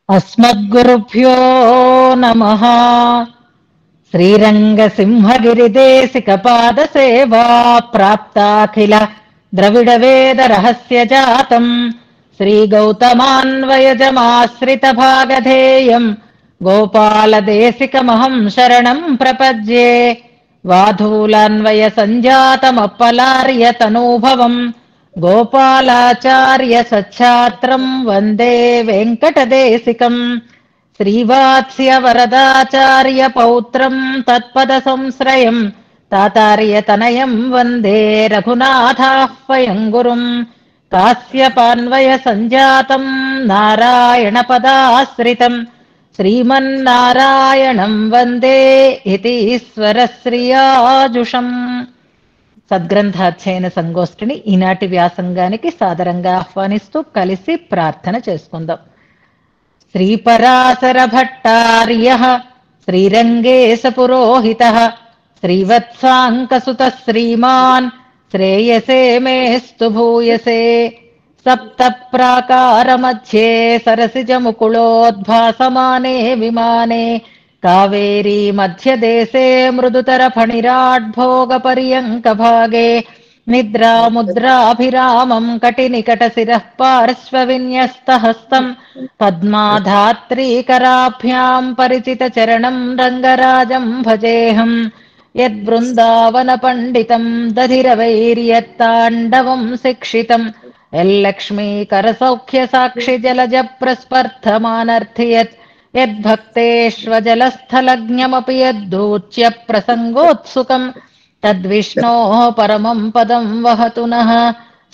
अस्मद्गुरुभ्यो नमः। श्रीरङ्गसिंहगिरिदेशिकपादसेवा प्राप्ताखिल द्रविडवेदरहस्यजातम् श्रीगौतमान्वयजमाश्रितभागधेयम् गोपालदेशिकमहम् शरणम् प्रपद्ये। वाधूलान्वयसञ्जातमप्पलार्यतनूभवम् गोपालाचार्य सच्छात्रम् वन्दे वेङ्कटदेशिकम्। श्रीवात्स्य वरदाचार्य पौत्रम् तत्पदसंश्रयम् तातार्यतनयम् वन्दे रघुनाथाह्वयम् गुरुम्। कास्यपान्वय सञ्जातम् नारायणपदाश्रितम् శ్రీమన్నారాయణం వందే ఇతి ఈశ్వరశ్రియాజుషం. సద్గ్రంథాధ్యయన సంగోష్ఠిని ఈనాటి వ్యాసంగానికి సాదరంగా ఆహ్వానిస్తూ కలిసి ప్రార్థన చేసుకుందాం. శ్రీపరాశర భట్టార్యః శ్రీరంగేశ పురోహితః శ్రీవత్సాంకసుత శ్రీమాన్ శ్రేయసే మేస్తు భూయసే. సప్త ప్రాకార మధ్యే సరసిజ ముకుళోద్భాసమానే విమానే కావేరీ మధ్యదేశే మృదుతర ఫణిరాడ్భోగ పర్యంక భాగే నిద్రాముద్రాభిరామం కటినికట శిరః పార్శ్వ విన్యస్త హస్తం పద్మాధాత్రీకరాభ్యాం పరిచిత చరణం రంగరాజం భజేహం. యద్బృందావన పండితం దధిరవైర్యత్తాండవం శిక్షితం యల్లక్ష్మీకర సౌఖ్య సాక్షి జలజ ప్రస్పర్ధమానర్థియత్ యద్భక్తేష్వజలస్థలజ్ఞమపి యద్దూచ్య ప్రసంగోత్సుకం తద్విష్ణోః పరమం పదం వహతు నః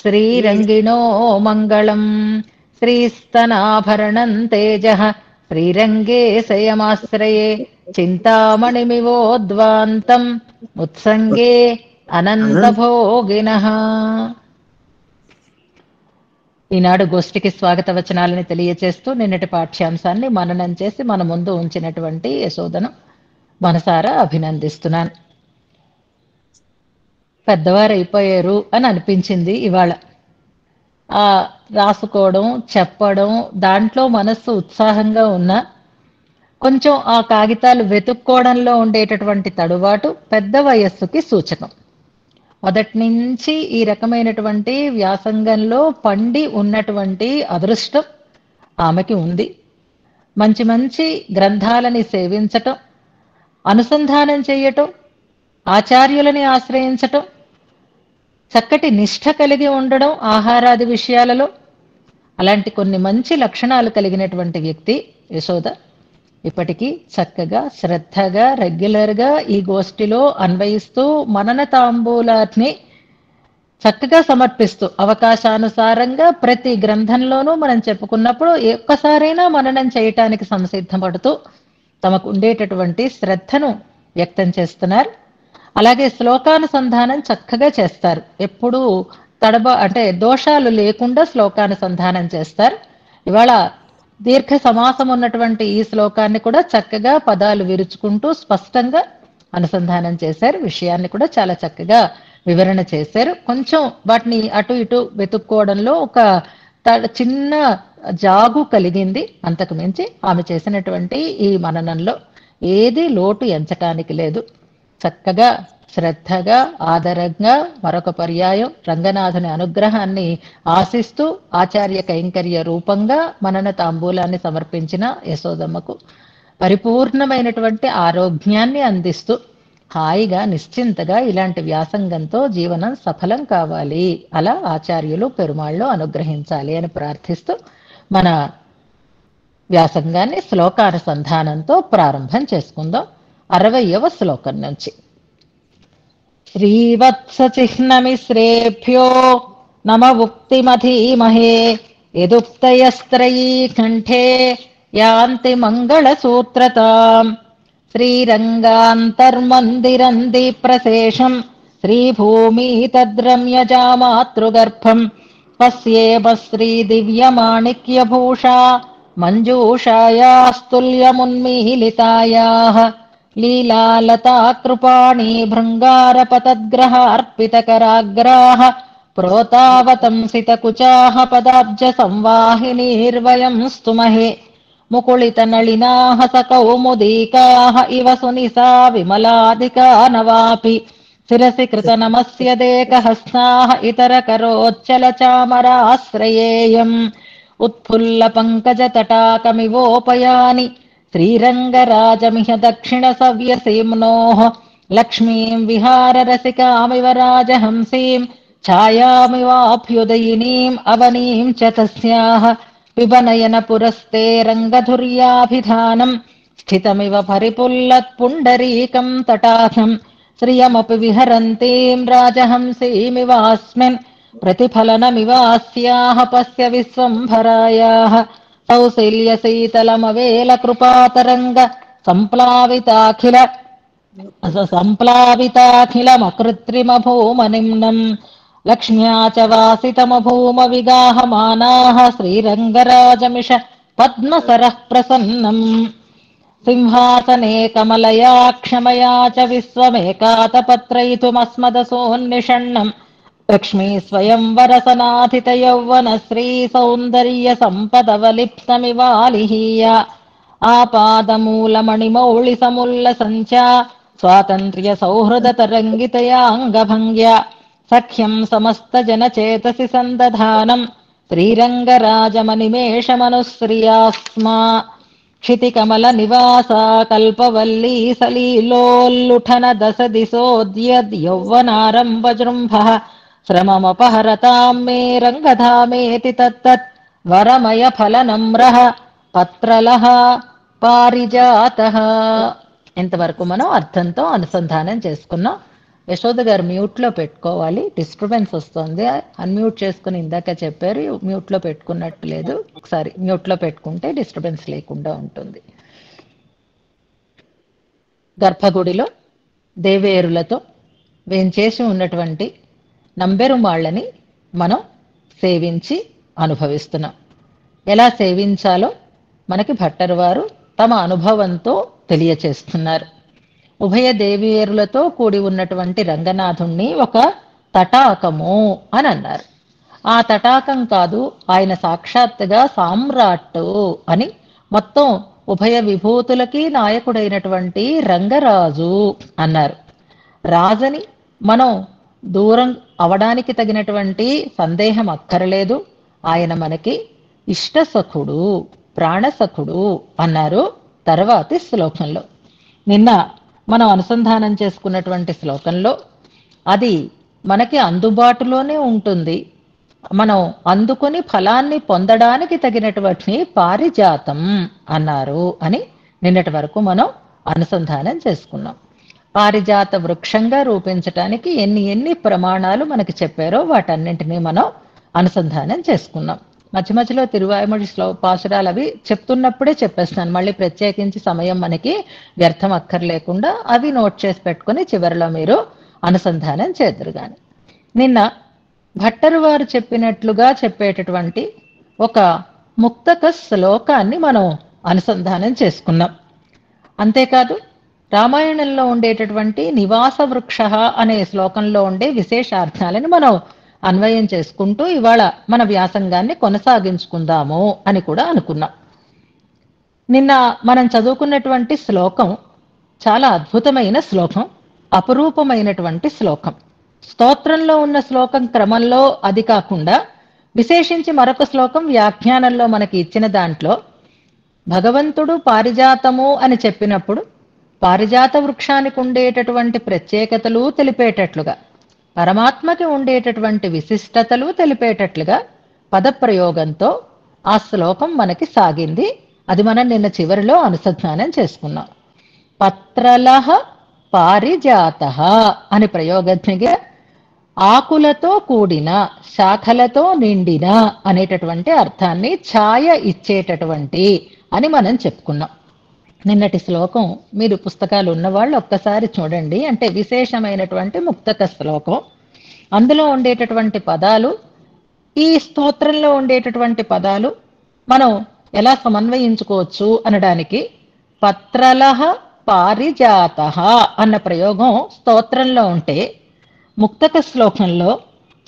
శ్రీరంగిణో మంగళం. శ్రీస్తనాభరణం తేజః శ్రీరంగే శయమాశ్రయే చింతామణిమివోద్వాంతం ఉత్సంగే అనంతభోగినః. ఈనాడు గోష్ఠికి స్వాగత వచనాలని తెలియచేస్తూ నిన్నటి పాఠ్యాంశాన్ని మననం చేసి మన ముందు ఉంచినటువంటి యశోదను మనసారా అభినందిస్తున్నాను. పెద్దవారైపోయారు అని అనిపించింది ఇవాళ. ఆ రాసుకోవడం చెప్పడం దాంట్లో మనస్సు ఉత్సాహంగా ఉన్నా కొంచెం ఆ కాగితాలు వెతుక్కోవడంలో ఉండేటటువంటి తడుబాటు పెద్ద వయస్సుకి సూచకం. మొదటి నుంచి ఈ రకమైనటువంటి వ్యాసంగంలో పండి ఉన్నటువంటి అదృష్టం ఆమెకి ఉంది. మంచి మంచి గ్రంథాలని సేవించటం, అనుసంధానం చేయటం, ఆచార్యులని ఆశ్రయించటం, చక్కటి నిష్ఠ కలిగి ఉండడం ఆహారాది విషయాలలో, అలాంటి కొన్ని మంచి లక్షణాలు కలిగినటువంటి వ్యక్తి యశోద. ఇప్పటికీ చక్కగా శ్రద్ధగా రెగ్యులర్గా ఈ గోష్ఠిలో అన్వయిస్తూ మనన తాంబూలాన్ని చక్కగా సమర్పిస్తూ అవకాశానుసారంగా ప్రతి గ్రంథంలోనూ మనం చెప్పుకున్నప్పుడు ఒక్కసారైనా మననం చేయటానికి సంసిద్ధపడుతూ తమకు ఉండేటటువంటి శ్రద్ధను వ్యక్తం చేస్తున్నారు. అలాగే శ్లోకానుసంధానం చక్కగా చేస్తారు. ఎప్పుడూ దోషాలు లేకుండా శ్లోకానుసంధానం చేస్తారు. ఇవాళ దీర్ఘ సమాసం ఉన్నటువంటి ఈ శ్లోకాన్ని కూడా చక్కగా పదాలు విరుచుకుంటూ స్పష్టంగా అనుసంధానం చేశారు. విషయాన్ని కూడా చాలా చక్కగా వివరణ చేశారు. కొంచెం వాటిని అటు ఇటు వెతుక్కోవడంలో ఒక చిన్న జాగు కలిగింది. అంతకు మించి ఆమె చేసినటువంటి ఈ మననంలో ఏది లోటు ఎంచటానికి లేదు. చక్కగా శ్రద్ధగా ఆదరంగా మరొక పర్యాయం రంగనాథుని అనుగ్రహాన్ని ఆశిస్తూ ఆచార్య కైంకర్య రూపంగా మనన తాంబూలాన్ని సమర్పించిన యశోదమ్మకు పరిపూర్ణమైనటువంటి ఆరోగ్యాన్ని అందిస్తూ హాయిగా నిశ్చింతగా ఇలాంటి వ్యాసంగంతో జీవనం సఫలం కావాలి, అలా ఆచార్యులు పెరుమాళ్ళు అనుగ్రహించాలి అని ప్రార్థిస్తూ మన వ్యాసంగాన్ని శ్లోకానుసంధానంతో ప్రారంభం చేసుకుందాం. 60వ శ్లోకం నుంచి. శ్రీవత్సచిహ్నమిశ్రేభ్యో నమ ఉక్తిమధీమహే యదుక్తయస్త్రయీ కంఠే యాంతి మంగళసూత్రతాం. శ్రీరంగాంతర్మందిరం దీప్రశేషం శ్రీభూమి తద్రమ్యజామాతృగర్భం పశ్యేమ శ్రీదివ్యమాణిక్యభూషా మంజూషాయాస్తుల్యమున్మీలితాయాః లీలాలతా కృపాణీ భృంగారపతద్గ్రహార్పితకరాగ్రాః ప్రోతావతంసితకుచాః పదాబ్జ సంవాహినీర్వయం స్తుమహే. ముకుళిత నళినాః సకౌముదీకాః ఇవ సునిసా విమలాధికా నవాపి శిరసి కృత నమస్యదేకహస్తాః ఇతరకరోచ్చల చామరాశ్రయేయం ఉత్ఫుల్ల పంకజ తటాకమివోపయాని శ్రీరంగరాజమిహ దక్షిణ సవ్యసీమ్నోః లక్ష్మీం విహారరసికామివ రాజహంసీం ఛాయామివాభ్యుదయినీం అవనీం చ తస్యాః పిబనయన పురస్తే రంగధుర్యాభిధానం స్థితమివ పరిపుల్లత్పుండరీకం తటాకం శ్రియమపి విహరంతీం రాజహంసీమివాస్మిన్ ప్రతిఫలనమివాస్యాః పశ్య విశ్వంభరాయాః సౌశల్యశీతలమవేల కృపాతరంగ సంప్లావితాఖిలమకృత్రిమభూమనిమ్నం లక్ష్మ్యా చ వాసితమభూమ విగాహమానాః శ్రీరంగరాజమిష పద్మసరః ప్రసన్నం సింహాసనే కమలయా క్షమయా చ విశ్వమేకాతపత్రయితుమస్మదసోన్నిషణ్ణం లక్ష్మీ స్వయంవరసనాథిత యౌవన శ్రీ సౌందర్య సంపదవలిప్తమివాలిహీయ ఆపాదమూలమణిమౌళి సముల్ల సంచా స్వాతంత్ర్య సౌహృద తరంగితయాంగభంగ్య సఖ్యం సమస్త జనచేతసి సందధానం శ్రీరంగరాజమనిమేషమనుశ్రియాస్మా క్షితికమల నివాసా కల్పవల్లీ సలీలోల్లుఠన దశ దిశోద్యద్ యౌవనారంభజృంభః శ్రమమపహరతాం మే రంగధామేతి తత్తత్ వరమయ ఫలనమ్రః పత్రలః పారిజాతః. ఇంతవరకు మనం అర్థంతో అనుసంధానం చేసుకున్నాం. యశోద గారు మ్యూట్లో పెట్టుకోవాలి, డిస్టర్బెన్స్ వస్తుంది. అన్మ్యూట్ చేసుకుని ఇందాక చెప్పారు, మ్యూట్లో పెట్టుకున్నట్టు లేదు. ఒకసారి మ్యూట్లో పెట్టుకుంటే డిస్టర్బెన్స్ లేకుండా ఉంటుంది. గర్భగుడిలో దేవేరులతో వేంచేసి ఉన్నటువంటి నంబెరుమాళ్ళని మనం సేవించి అనుభవిస్తున్నాం. ఎలా సేవించాలో మనకి భట్టరు వారు తమ అనుభవంతో తెలియచేస్తున్నారు. ఉభయ దేవేరులతో కూడి ఉన్నటువంటి రంగనాథుణ్ణి ఒక తటాకము అని అన్నారు. ఆ తటాకం కాదు, ఆయన సాక్షాత్తుగా సామ్రాట్టు అని, మొత్తం ఉభయ విభూతులకి నాయకుడైనటువంటి రంగరాజు అన్నారు. రాజని మనం దూరం అవడానికి తగినటువంటి సందేహం అక్కరలేదు. ఆయన మనకి ఇష్టసఖుడు, ప్రాణసఖుడు అన్నారు తర్వాతి శ్లోకంలో. నిన్న మనం అనుసంధానం చేసుకున్నటువంటి శ్లోకంలో అది మనకి అందుబాటులోనే ఉంటుంది, మనం అందుకొని ఫలాన్ని పొందడానికి తగినటువంటి పారిజాతం అన్నారు అని నిన్నటి వరకు మనం అనుసంధానం చేసుకున్నాం. పారిజాత వృక్షంగా రూపించటానికి ఎన్ని ప్రమాణాలు మనకి చెప్పారో వాటన్నింటినీ మనం అనుసంధానం చేసుకున్నాం. మధ్య మధ్యలో తిరువాయుమడి పాసురాలు అవి చెప్తున్నప్పుడే చెప్పేస్తున్నాను, మళ్ళీ ప్రత్యేకించి సమయం మనకి వ్యర్థం అక్కర్లేకుండా అవి నోట్ చేసి పెట్టుకుని చివరిలో మీరు అనుసంధానం చేద్దరు. కానీ నిన్న భట్టరు వారు చెప్పినట్లుగా చెప్పేటటువంటి ఒక ముక్తక శ్లోకాన్ని మనం అనుసంధానం చేసుకున్నాం. అంతేకాదు రామాయణంలో ఉండేటటువంటి నివాస వృక్ష అనే శ్లోకంలో ఉండే విశేషార్థాలని మనం అన్వయం చేసుకుంటూ ఇవాళ మన వ్యాసంగాన్ని కొనసాగించుకుందాము అని కూడా అనుకున్నాం. నిన్న మనం చదువుకున్నటువంటి శ్లోకం చాలా అద్భుతమైన శ్లోకం, అపురూపమైనటువంటి శ్లోకం. స్తోత్రంలో ఉన్న శ్లోకం క్రమంలో అది కాకుండా విశేషించి మరొక శ్లోకం వ్యాఖ్యానంలో మనకి ఇచ్చిన దాంట్లో భగవంతుడు పారిజాతము అని చెప్పినప్పుడు పారిజాత వృక్షానికి ఉండేటటువంటి ప్రత్యేకతలు తెలిపేటట్లుగా, పరమాత్మకి ఉండేటటువంటి విశిష్టతలు తెలిపేటట్లుగా పదప్రయోగంతో ఆ శ్లోకం మనకి సాగింది. అది మనం నిన్న చివరిలో అనుసంధానం చేసుకున్నాం. పత్రలః పారిజాతః అని ప్రయోగజ్ఞగా ఆకులతో కూడిన, శాఖలతో నిండిన అనేటటువంటి అర్థాన్ని ఛాయ ఇచ్చేటటువంటి అని మనం చెప్పుకున్నాం. నిన్నటి శ్లోకం మీరు పుస్తకాలు ఉన్నవాళ్ళు ఒక్కసారి చూడండి. అంటే విశేషమైనటువంటి ముక్తక శ్లోకం. అందులో ఉండేటటువంటి పదాలు, ఈ స్తోత్రంలో ఉండేటటువంటి పదాలు మనం ఎలా సమన్వయించుకోవచ్చు అనడానికి పత్రలః పారిజాతః అన్న ప్రయోగం స్తోత్రంలో ఉంటే, ముక్తక శ్లోకంలో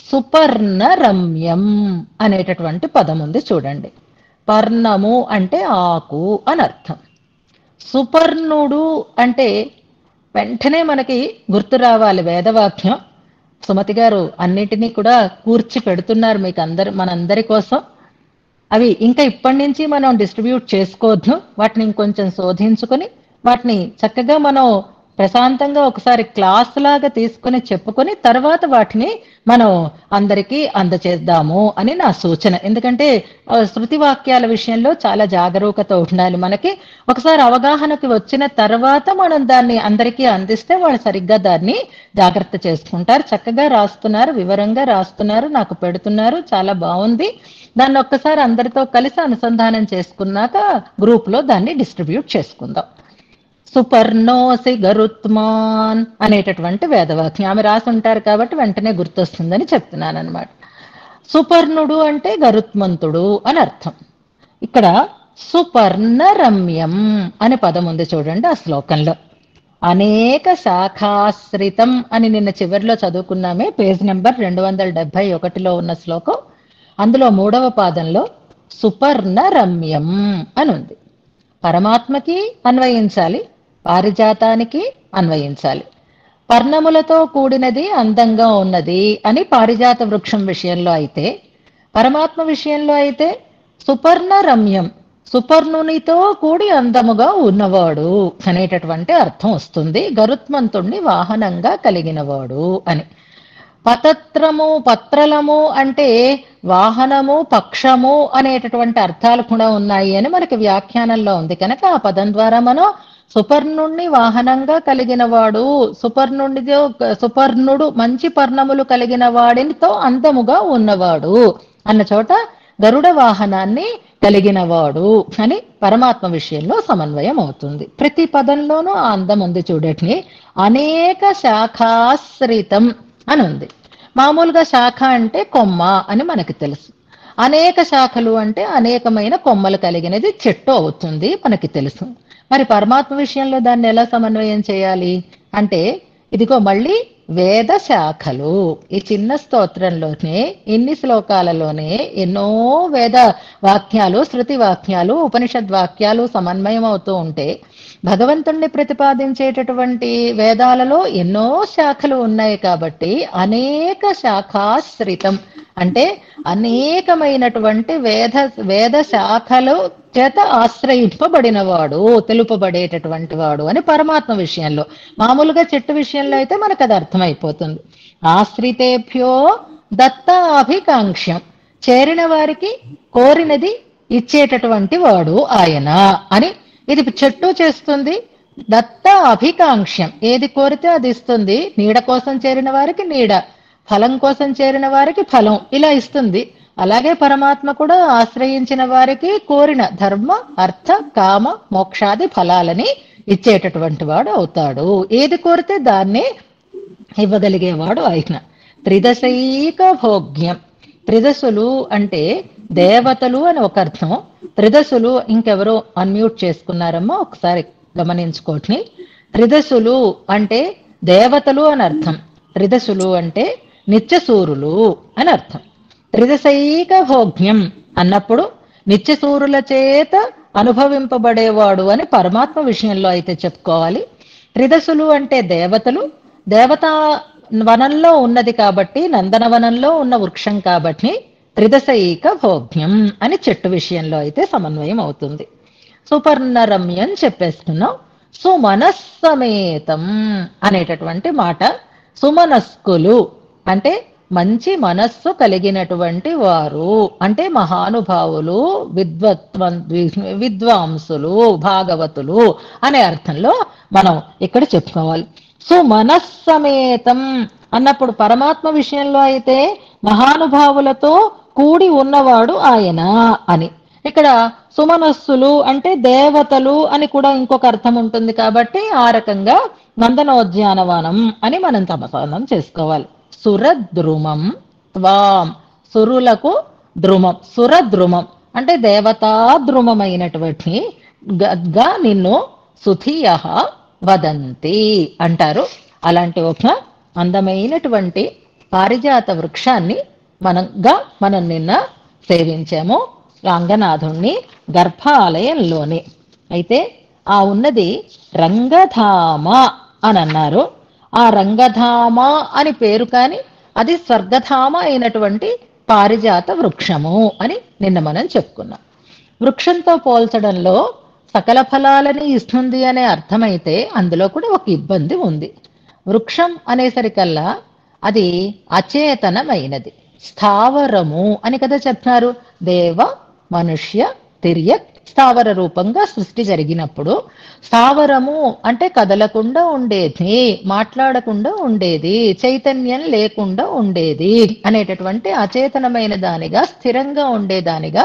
సుపర్ణ రమ్యం అనేటటువంటి పదం ఉంది చూడండి. పర్ణము అంటే ఆకు అని అర్థం. సుపర్ణుడు అంటే వెంటనే మనకి గుర్తు రావాలి వేదవాక్యం. సుమతి గారు అన్నిటినీ కూడా కూర్చి పెడుతున్నారు మీకు మనందరి కోసం. అవి ఇంకా ఇప్పటి నుంచి మనం డిస్ట్రిబ్యూట్ చేసుకోవద్దు. వాటిని ఇంకొంచెం శోధించుకొని వాటిని చక్కగా మనం ప్రశాంతంగా ఒకసారి క్లాస్ లాగా తీసుకుని చెప్పుకొని తర్వాత వాటిని మనం అందరికీ అందచేద్దాము అని నా సూచన. ఎందుకంటే శృతి వాక్యాల విషయంలో చాలా జాగరూకత ఉండాలి మనకి. ఒకసారి అవగాహనకి వచ్చిన తర్వాత మనం దాన్ని అందరికీ అందిస్తే వాళ్ళు సరిగ్గా దాన్ని జాగ్రత్త చేసుకుంటారు. చక్కగా రాస్తున్నారు, వివరంగా రాస్తున్నారు, నాకు పెడుతున్నారు, చాలా బాగుంది. దాన్ని ఒక్కసారి అందరితో కలిసి అనుసంధానం చేసుకున్నాక గ్రూప్ లో దాన్ని డిస్ట్రిబ్యూట్ చేసుకుందాం. సుపర్ణోసి గరుత్మాన్ అనేటటువంటి వేదవాక్యం ఆమె రాసి ఉంటారు కాబట్టి వెంటనే గుర్తొస్తుందని చెప్తున్నాను అనమాట. సుపర్ణుడు అంటే గరుత్మంతుడు అని అర్థం. ఇక్కడ సుపర్ణరమ్యం అనే పదం ఉంది చూడండి ఆ శ్లోకంలో. అనేక శాఖాశ్రితం అని నిన్న చివరిలో చదువుకున్నామే, పేజ్ నెంబర్ 271లో ఉన్న శ్లోకం. అందులో 3వ పాదంలో సుపర్ణరమ్యం అని ఉంది. పరమాత్మకి అన్వయించాలి, పారిజాతానికి అన్వయించాలి. పర్ణములతో కూడినది, అందంగా ఉన్నది అని పారిజాత వృక్షం విషయంలో అయితే, పరమాత్మ విషయంలో అయితే సుపర్ణరమ్యం, సుపర్ణునితో కూడి అందముగా ఉన్నవాడు అనేటటువంటి అర్థం వస్తుంది. గరుత్మంతుణ్ణి వాహనంగా కలిగినవాడు అని. పతత్రము, పత్రలము అంటే వాహనము, పక్షము అనేటటువంటి అర్థాలు కూడా ఉన్నాయి అని మనకి వ్యాఖ్యానంలో ఉంది. కనుక ఆ పదం ద్వారా మనం సుపర్ణుణ్ణి వాహనంగా కలిగిన వాడు, సుపర్ణుడు మంచి పర్ణములు కలిగిన వాడితో అందముగా ఉన్నవాడు అన్న చోట గరుడ వాహనాన్ని కలిగిన వాడు అని పరమాత్మ విషయంలో సమన్వయం అవుతుంది. ప్రతి పదంలోనూ ఆ అందం ఉంది చూడట్ని. అనేక శాఖాశ్రితం అని ఉంది. మామూలుగా శాఖ అంటే కొమ్మ అని మనకి తెలుసు. అనేక శాఖలు అంటే అనేకమైన కొమ్మలు కలిగినది చెట్టు అవుతుంది మనకి తెలుసు. మరి పరమాత్మ విషయంలో దాన్ని ఎలా సమన్వయం చేయాలి అంటే, ఇదిగో మళ్ళీ వేద శాఖలు. ఈ చిన్న స్తోత్రంలోనే ఇన్ని శ్లోకాలలోనే ఎన్నో వేద వాక్యాలు, శృతి వాక్యాలు, ఉపనిషద్ వాక్యాలు సమన్వయం అవుతూ ఉంటే, భగవంతుణ్ణి ప్రతిపాదించేటటువంటి వేదాలలో ఎన్నో శాఖలు ఉన్నాయి కాబట్టి అనేక శాఖాశ్రితం అంటే అనేకమైనటువంటి వేద శాఖలు చేత ఆశ్రయింపబడినవాడు, తెలుపబడేటటువంటి వాడు అని పరమాత్మ విషయంలో. మామూలుగా చెట్టు విషయంలో అయితే మనకు అది అర్థమైపోతుంది. ఆశ్రితేభ్యో దత్తాభికాంక్ష్యం, చేరిన వారికి కోరినది ఇచ్చేటటువంటి వాడు ఆయన అని. ఇది చెట్టు చేస్తుంది. దత్త అభికాంక్ష్యం, ఏది కోరితే అది ఇస్తుంది. నీడ కోసం చేరిన వారికి నీడ, ఫలం కోసం చేరిన వారికి ఫలం, ఇలా ఇస్తుంది. అలాగే పరమాత్మ కూడా ఆశ్రయించిన వారికి కోరిన ధర్మ, అర్థ, కామ, మోక్షాది ఫలాలని ఇచ్చేటటువంటి వాడు అవుతాడు. ఏది కోరితే దాన్ని ఇవ్వగలిగేవాడు ఆయన. త్రిదశైక భోగ్యం. త్రిదశులు అంటే దేవతలు అని ఒక అర్థం. త్రిదశులు ఇంకెవరో అన్మ్యూట్ చేసుకున్నారమ్మా, ఒకసారి గమనించుకోండి. త్రిదశులు అంటే దేవతలు అని అర్థం. త్రిదశులు అంటే నిత్యసూరులు అని అర్థం. త్రిదశైక భోగ్యం అన్నప్పుడు నిత్యసూరుల చేత అనుభవింపబడేవాడు అని పరమాత్మ విషయంలో అయితే చెప్పుకోవాలి. త్రిదశులు అంటే దేవతలు, దేవతా వనంలో ఉన్నది కాబట్టి, నందనవనంలో ఉన్న వృక్షం కాబట్టి త్రిదశైక భోగ్యం అని చెట్టు విషయంలో అయితే సమన్వయం అవుతుంది. సుపర్ణరమ్యం చెప్పేస్తున్నాం. సుమనస్సమేతం అనేటటువంటి మాట. సుమనస్కులు అంటే మంచి మనస్సు కలిగినటువంటి వారు అంటే మహానుభావులు, విద్వాంసులు, భాగవతులు అనే అర్థంలో మనం ఇక్కడ చెప్పుకోవాలి. సుమనస్సమేతం అన్నప్పుడు పరమాత్మ విషయంలో అయితే మహానుభావులతో కూడి ఉన్నవాడు ఆయన అని. ఇక్కడ సుమనస్సులు అంటే దేవతలు అని కూడా ఇంకొక అర్థం ఉంటుంది కాబట్టి ఆ రకంగా నందనోద్యానవనం అని మనం సమాధానం చేసుకోవాలి. సురద్రుమం త్వాం, సురులకు ద్రుమం, సురద్రుమం అంటే దేవతాద్రుమమైనటువంటి గా నిన్ను సుధియః వదంతి అంటారు. అలాంటి ఒక అందమైనటువంటి పారిజాత వృక్షాన్ని మనం నిన్న సేవించాము. రంగనాథుణ్ణి గర్భాలయంలోని. అయితే ఆ ఉన్నది రంగధామ అని అన్నారు. ఆ రంగధామ అని పేరు కాని అది స్వర్గధామ అయినటువంటి పారిజాత వృక్షము అని నిన్న మనం చెప్పుకున్నాం. వృక్షంతో పోల్చడంలో సకల ఫలాలని ఇస్తుంది అనే అర్థమైతే అందులో కూడా ఒక ఇబ్బంది ఉంది. వృక్షం అనేసరికల్లా అది అచేతనమైనది, స్థావరము అని కదా చెప్తున్నారు. దేవ మనుష్య తిర్యక్ స్థావర రూపంగా సృష్టి జరిగినప్పుడు స్థావరము అంటే కదలకుండా ఉండేది, మాట్లాడకుండా ఉండేది, చైతన్యం లేకుండా ఉండేది అనేటటువంటి అచేతనమైన దానిగా, స్థిరంగా ఉండేదానిగా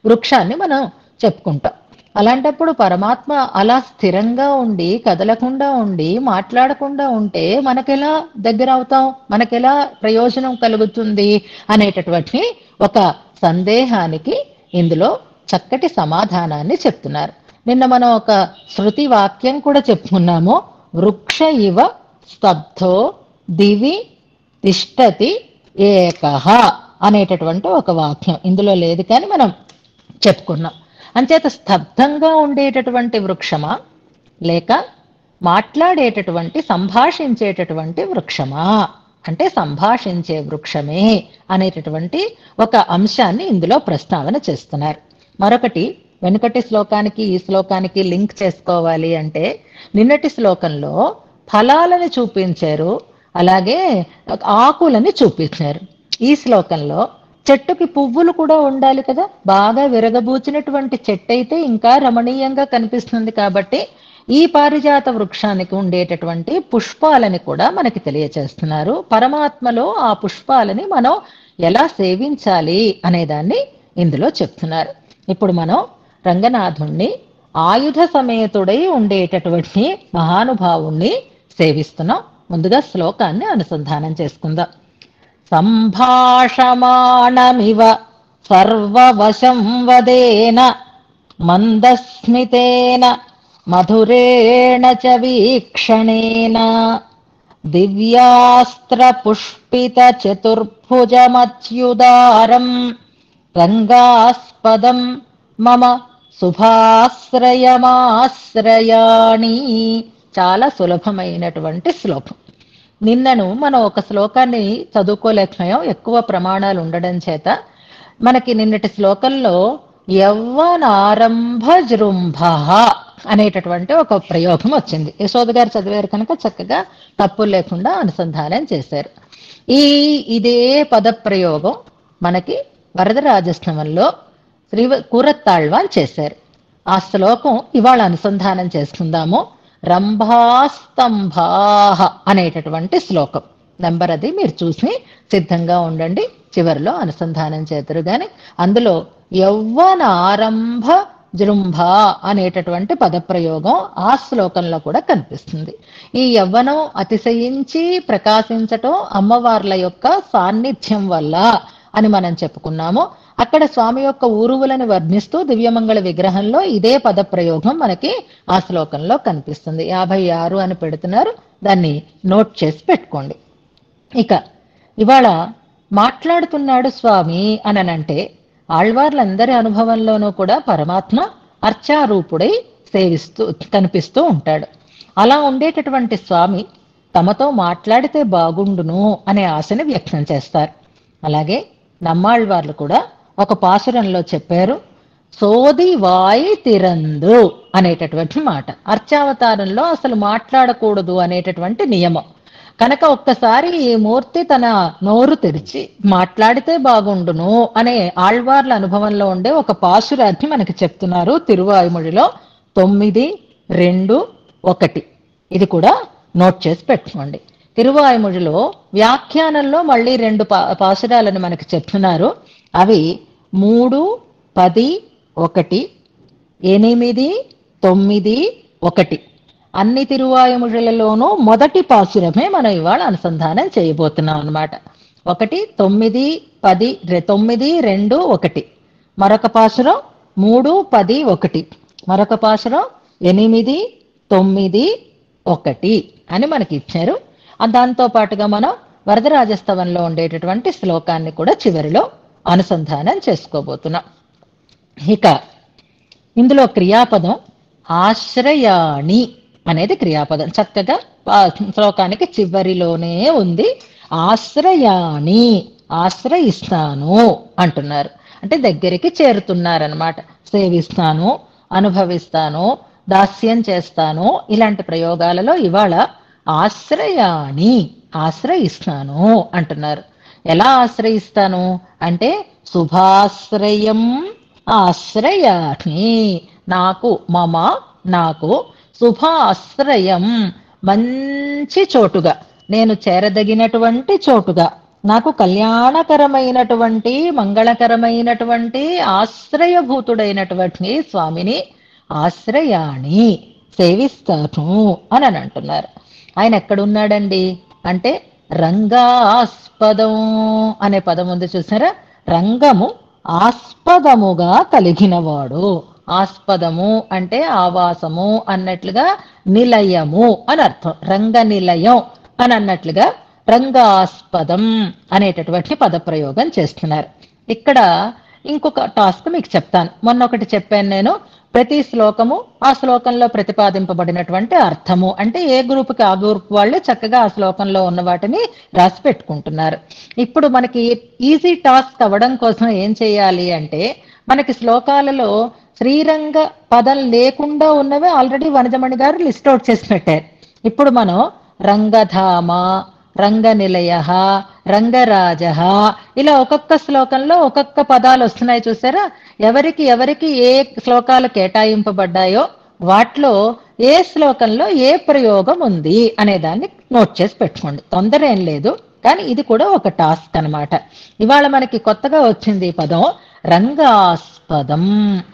వృక్షాన్ని మనం చెప్పుకుంటాం. అలాంటప్పుడు పరమాత్మ అలా స్థిరంగా ఉండి, కదలకుండా ఉండి, మాట్లాడకుండా ఉంటే మనకెలా దగ్గర అవుతాం, మనకెలా ప్రయోజనం కలుగుతుంది అనేటటువంటి ఒక సందేహానికి ఇందులో చక్కటి సమాధానాన్ని చెప్తున్నారు. నిన్న మనం ఒక శృతి వాక్యం కూడా చెప్పుకున్నాము. వృక్ష ఇవ స్తబ్ధో దివి తిష్టతి ఏకః అనేటటువంటి ఒక వాక్యం ఇందులో లేదు కానీ మనం చెప్పుకున్నాం. అంచేత స్తబ్దంగా ఉండేటటువంటి వృక్షమా లేక మాట్లాడేటటువంటి సంభాషించేటటువంటి వృక్షమా అంటే సంభాషించే వృక్షమే అనేటటువంటి ఒక అంశాన్ని ఇందులో ప్రస్తావన చేస్తున్నారు. మరొకటి వెనుకటి శ్లోకానికి ఈ శ్లోకానికి లింక్ చేసుకోవాలి అంటే నిన్నటి శ్లోకంలో ఫలాలను చూపించారు, అలాగే ఆకులని చూపించారు. ఈ శ్లోకంలో చెట్టుకి పువ్వులు కూడా ఉండాలి కదా, బాగా విరగబూచినటువంటి చెట్టు అయితే ఇంకా రమణీయంగా కనిపిస్తుంది. కాబట్టి ఈ పారిజాత వృక్షానికి ఉండేటటువంటి పుష్పాలని కూడా మనకి తెలియచేస్తున్నారు. పరమాత్మలో ఆ పుష్పాలని మనం ఎలా సేవించాలి అనేదాన్ని ఇందులో చెప్తున్నారు. ఇప్పుడు మనం రంగనాథుణ్ణి ఆయుధ సమేతుడై ఉండేటటువంటి మహానుభావుణ్ణి సేవిస్తున్నాం. ముందుగా శ్లోకాన్ని అనుసంధానం చేసుకుందాం. సంభాషమాణమివ సర్వవశం వదేన మందస్మితేన మధురేణ చ వీక్షణేన దివ్యాస్త్ర పుష్పిత చతుర్భుజమచ్యుదారం రంగాస్పదం మమ శుభాశ్రయమాశ్రయాణి. చాలా సులభమైనటువంటి శ్లోకం. నిన్నను మనం ఒక శ్లోకాన్ని చదువుకోలేకపోయాం, ఎక్కువ ప్రమాణాలు ఉండడం చేత. మనకి నిన్నటి శ్లోకంలో యవ్వనారంభ జృంభ అనేటటువంటి ఒక ప్రయోగం వచ్చింది. యశోద గారు చదివారు కనుక చక్కగా తప్పులు లేకుండా అనుసంధానం చేశారు. ఇదే పదప్రయోగం మనకి వరదరాజస్తవంలో శ్రీ కూరత్తాళ్వాన్ చేశారు. ఆ శ్లోకం ఇవాళ అనుసంధానం చేసుకుందాము. రంభాస్తంభాః అనేటటువంటి శ్లోకం నంబర్ అది మీరు చూసి సిద్ధంగా ఉండండి. చివరిలో అనుసంధానం చేతురు గాని అందులో యవ్వనారంభ జృంభ అనేటటువంటి పదప్రయోగం ఆ శ్లోకంలో కూడా కనిపిస్తుంది. ఈ యవ్వనం అతిశయించి ప్రకాశించటం అమ్మవార్ల యొక్క సాన్నిధ్యం వల్ల అని మనం చెప్పుకున్నాము. అక్కడ స్వామి యొక్క ఊరువులను వర్ణిస్తూ దివ్యమంగళ విగ్రహంలో ఇదే పదప్రయోగం మనకి ఆ శ్లోకంలో కనిపిస్తుంది. 56 అని పెడుతున్నారు, దాన్ని నోట్ చేసి పెట్టుకోండి. ఇక ఇవాళ మాట్లాడుతున్నాడు స్వామి అనంటే ఆళ్వార్లందరి అనుభవంలోనూ కూడా పరమాత్మ అర్చారూపుడై కనిపిస్తూ ఉంటాడు. అలా ఉండేటటువంటి స్వామి తమతో మాట్లాడితే బాగుండును అనే ఆశని వ్యక్తం చేస్తారు. అలాగే నమ్మాళ్వార్లు కూడా ఒక పాసురంలో చెప్పారు, సోది వాయి తిరందు అనేటటువంటి మాట. అర్చావతారంలో అసలు మాట్లాడకూడదు అనేటటువంటి నియమం కనుక ఒక్కసారి ఈ మూర్తి తన నోరు తెరిచి మాట్లాడితే బాగుండును అనే ఆళ్వార్ల అనుభవంలో ఉండే ఒక పాసురాన్ని మనకి చెప్తున్నారు తిరువాయుమొழிలో 9:2:1. ఇది కూడా నోట్ చేసి పెట్టుకోండి. తిరువాయుమొழிలో వ్యాఖ్యానంలో మళ్ళీ 2 పాసురాలను మనకి చెప్తున్నారు. అవి 3:10:1, 8:9:1. అన్ని తిరువాయుమొழிలలోనూ మొదటి పాసురమే మనం ఇవాళ అనుసంధానం చేయబోతున్నాం అన్నమాట. 9:10:9:2:1, మరొక పాసురం 3:10:1, మరొక పాసురం 8:9:1 అని మనకి ఇచ్చారు. దాంతో పాటుగా మనం వరదరాజస్తవంలో ఉండేటటువంటి శ్లోకాన్ని కూడా చివరిలో అనుసంధానం చేసుకోబోతున్నాం. ఇక ఇందులో క్రియాపదం ఆశ్రయాణి అనేది క్రియాపదం. చక్కగా శ్లోకానికి చివరిలోనే ఉంది. ఆశ్రయాణి, ఆశ్రయిస్తాను అంటున్నారు. అంటే దగ్గరికి చేరుతున్నారనమాట. సేవిస్తాను, అనుభవిస్తాను, దాస్యం చేస్తాను, ఇలాంటి ప్రయోగాలలో ఇవాళ ఆశ్రయాణి, ఆశ్రయిస్తాను అంటున్నారు. ఎలా ఆశ్రయిస్తాను అంటే శుభాశ్రయం ఆశ్రయామి, నాకు మమ నాకు శుభాశ్రయం, మంచి చోటుగా, నేను చేరదగినటువంటి చోటుగా, నాకు కళ్యాణకరమైనటువంటి మంగళకరమైనటువంటి ఆశ్రయభూతుడైనటువంటి స్వామిని ఆశ్రయాణి, సేవిస్తాను అని అంటున్నారు. ఆయన ఎక్కడున్నాడండి అంటే రంగాస్పదం అనే పదం ఉంది చూసారా. రంగము ఆస్పదముగా కలిగినవాడు. ఆస్పదము అంటే ఆవాసము అన్నట్లుగా, నిలయము అని అర్థం. రంగ నిలయం అని అన్నట్లుగా రంగాస్పదం అనేటటువంటి పదప్రయోగం చేస్తున్నారు. ఇక్కడ ఇంకొక టాస్క్ మీకు చెప్తాను. మొన్న ఒకటి చెప్పాను నేను. ప్రతి శ్లోకము ఆ శ్లోకంలో ప్రతిపాదింపబడినటువంటి అర్థము అంటే ఏ గ్రూప్కి ఆ గ్రూప్ వాళ్ళు చక్కగా ఆ శ్లోకంలో ఉన్న వాటిని రాసి పెట్టుకుంటున్నారు. ఇప్పుడు మనకి ఈజీ టాస్క్ అవ్వడం కోసం ఏం చేయాలి అంటే, మనకి శ్లోకాలలో శ్రీరంగ పదం లేకుండా ఉన్నవే ఆల్రెడీ వనజమణి గారు లిస్ట్ అవుట్ చేసి పెట్టారు. ఇప్పుడు మనం రంగధామ, రంగనిలయ, రంగరాజ, ఇలా ఒక్కొక్క శ్లోకంలో ఒక్కొక్క పదాలు వస్తున్నాయి చూసారా. ఎవరికి ఎవరికి ఏ శ్లోకాలు కేటాయింపబడ్డాయో వాటిలో ఏ శ్లోకంలో ఏ ప్రయోగం ఉంది అనే దాన్ని నోట్ చేసి పెట్టుకోండి. తొందర ఏం లేదు, కానీ ఇది కూడా ఒక టాస్క్ అన్నమాట. ఇవాళ మనకి కొత్తగా వచ్చింది ఈ పదం రంగాస్పదం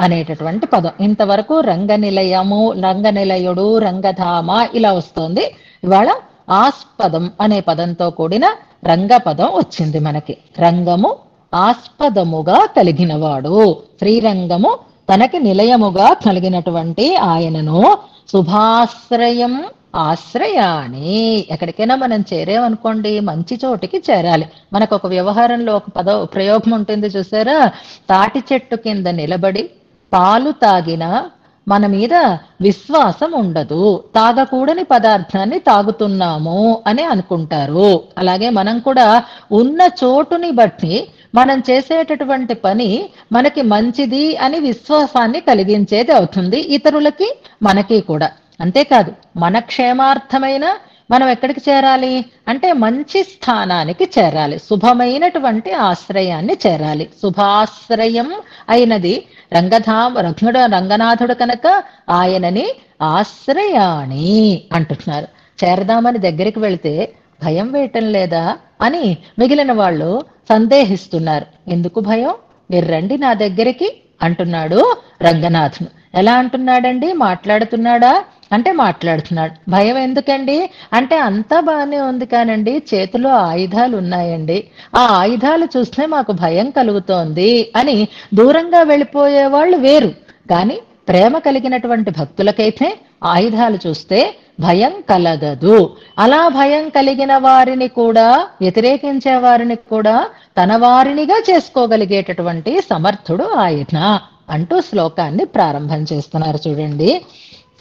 అనేటటువంటి పదం. ఇంతవరకు రంగనిలయము, రంగనిలయుడు, రంగధామ ఇలా వస్తుంది. ఇవాళ ఆస్పదం అనే పదంతో కూడిన రంగపదం వచ్చింది మనకి. రంగము ఆస్పదముగా కలిగినవాడు, శ్రీరంగము తనకి నిలయముగా కలిగినటువంటి ఆయనను శుభాశ్రయం ఆశ్రయాన్ని. ఎక్కడికైనా మనం చేరామనుకోండి, మంచి చోటికి చేరాలి. మనకు ఒక వ్యవహారంలో ఒక ప్రయోగం ఉంటుంది చూసారా. తాటి చెట్టు కింద నిలబడి పాలు తాగిన మన మీద విశ్వాసం ఉండదు, తాగకూడని పదార్థాన్ని తాగుతున్నాము అని అనుకుంటారు. అలాగే మనం కూడా ఉన్న చోటుని బట్టి మనం చేసేటటువంటి పని మనకి మంచిది అని విశ్వాసాన్ని కలిగించేది అవుతుంది, ఇతరులకి మనకి కూడా. అంతేకాదు, మన క్షేమార్థమైన మనం ఎక్కడికి చేరాలి అంటే మంచి స్థానానికి చేరాలి, శుభమైనటువంటి ఆశ్రయాన్ని చేరాలి. శుభాశ్రయం అయినది రంగనాథుడు కనుక ఆయనని ఆశ్రయాణి అంటున్నారు. చేరదామని దగ్గరికి వెళితే భయం వేయటం లేదా అని మిగిలిన వాళ్ళు సందేహిస్తున్నారు. ఎందుకు భయం? మీరు రండి నా దగ్గరికి అంటున్నాడు రంగనాథుడు. ఎలా అంటున్నాడండి? మాట్లాడుతున్నాడా అంటే మాట్లాడుతున్నాడు. భయం ఎందుకండి అంటే అంతా బాగానే ఉంది కానండి చేతిలో ఆయుధాలు ఉన్నాయండి, ఆ ఆయుధాలు చూస్తే మాకు భయం కలుగుతోంది అని దూరంగా వెళ్ళిపోయే వాళ్ళు వేరు. కానీ ప్రేమ కలిగినటువంటి భక్తులకైతే ఆయుధాలు చూస్తే భయం కలగదు. అలా భయం కలిగిన వారిని కూడా, వ్యతిరేకించే వారిని కూడా తన వారినిగా చేసుకోగలిగేటటువంటి సమర్థుడు ఆయన అంటూ శ్లోకాన్ని ప్రారంభం చేస్తున్నారు. చూడండి,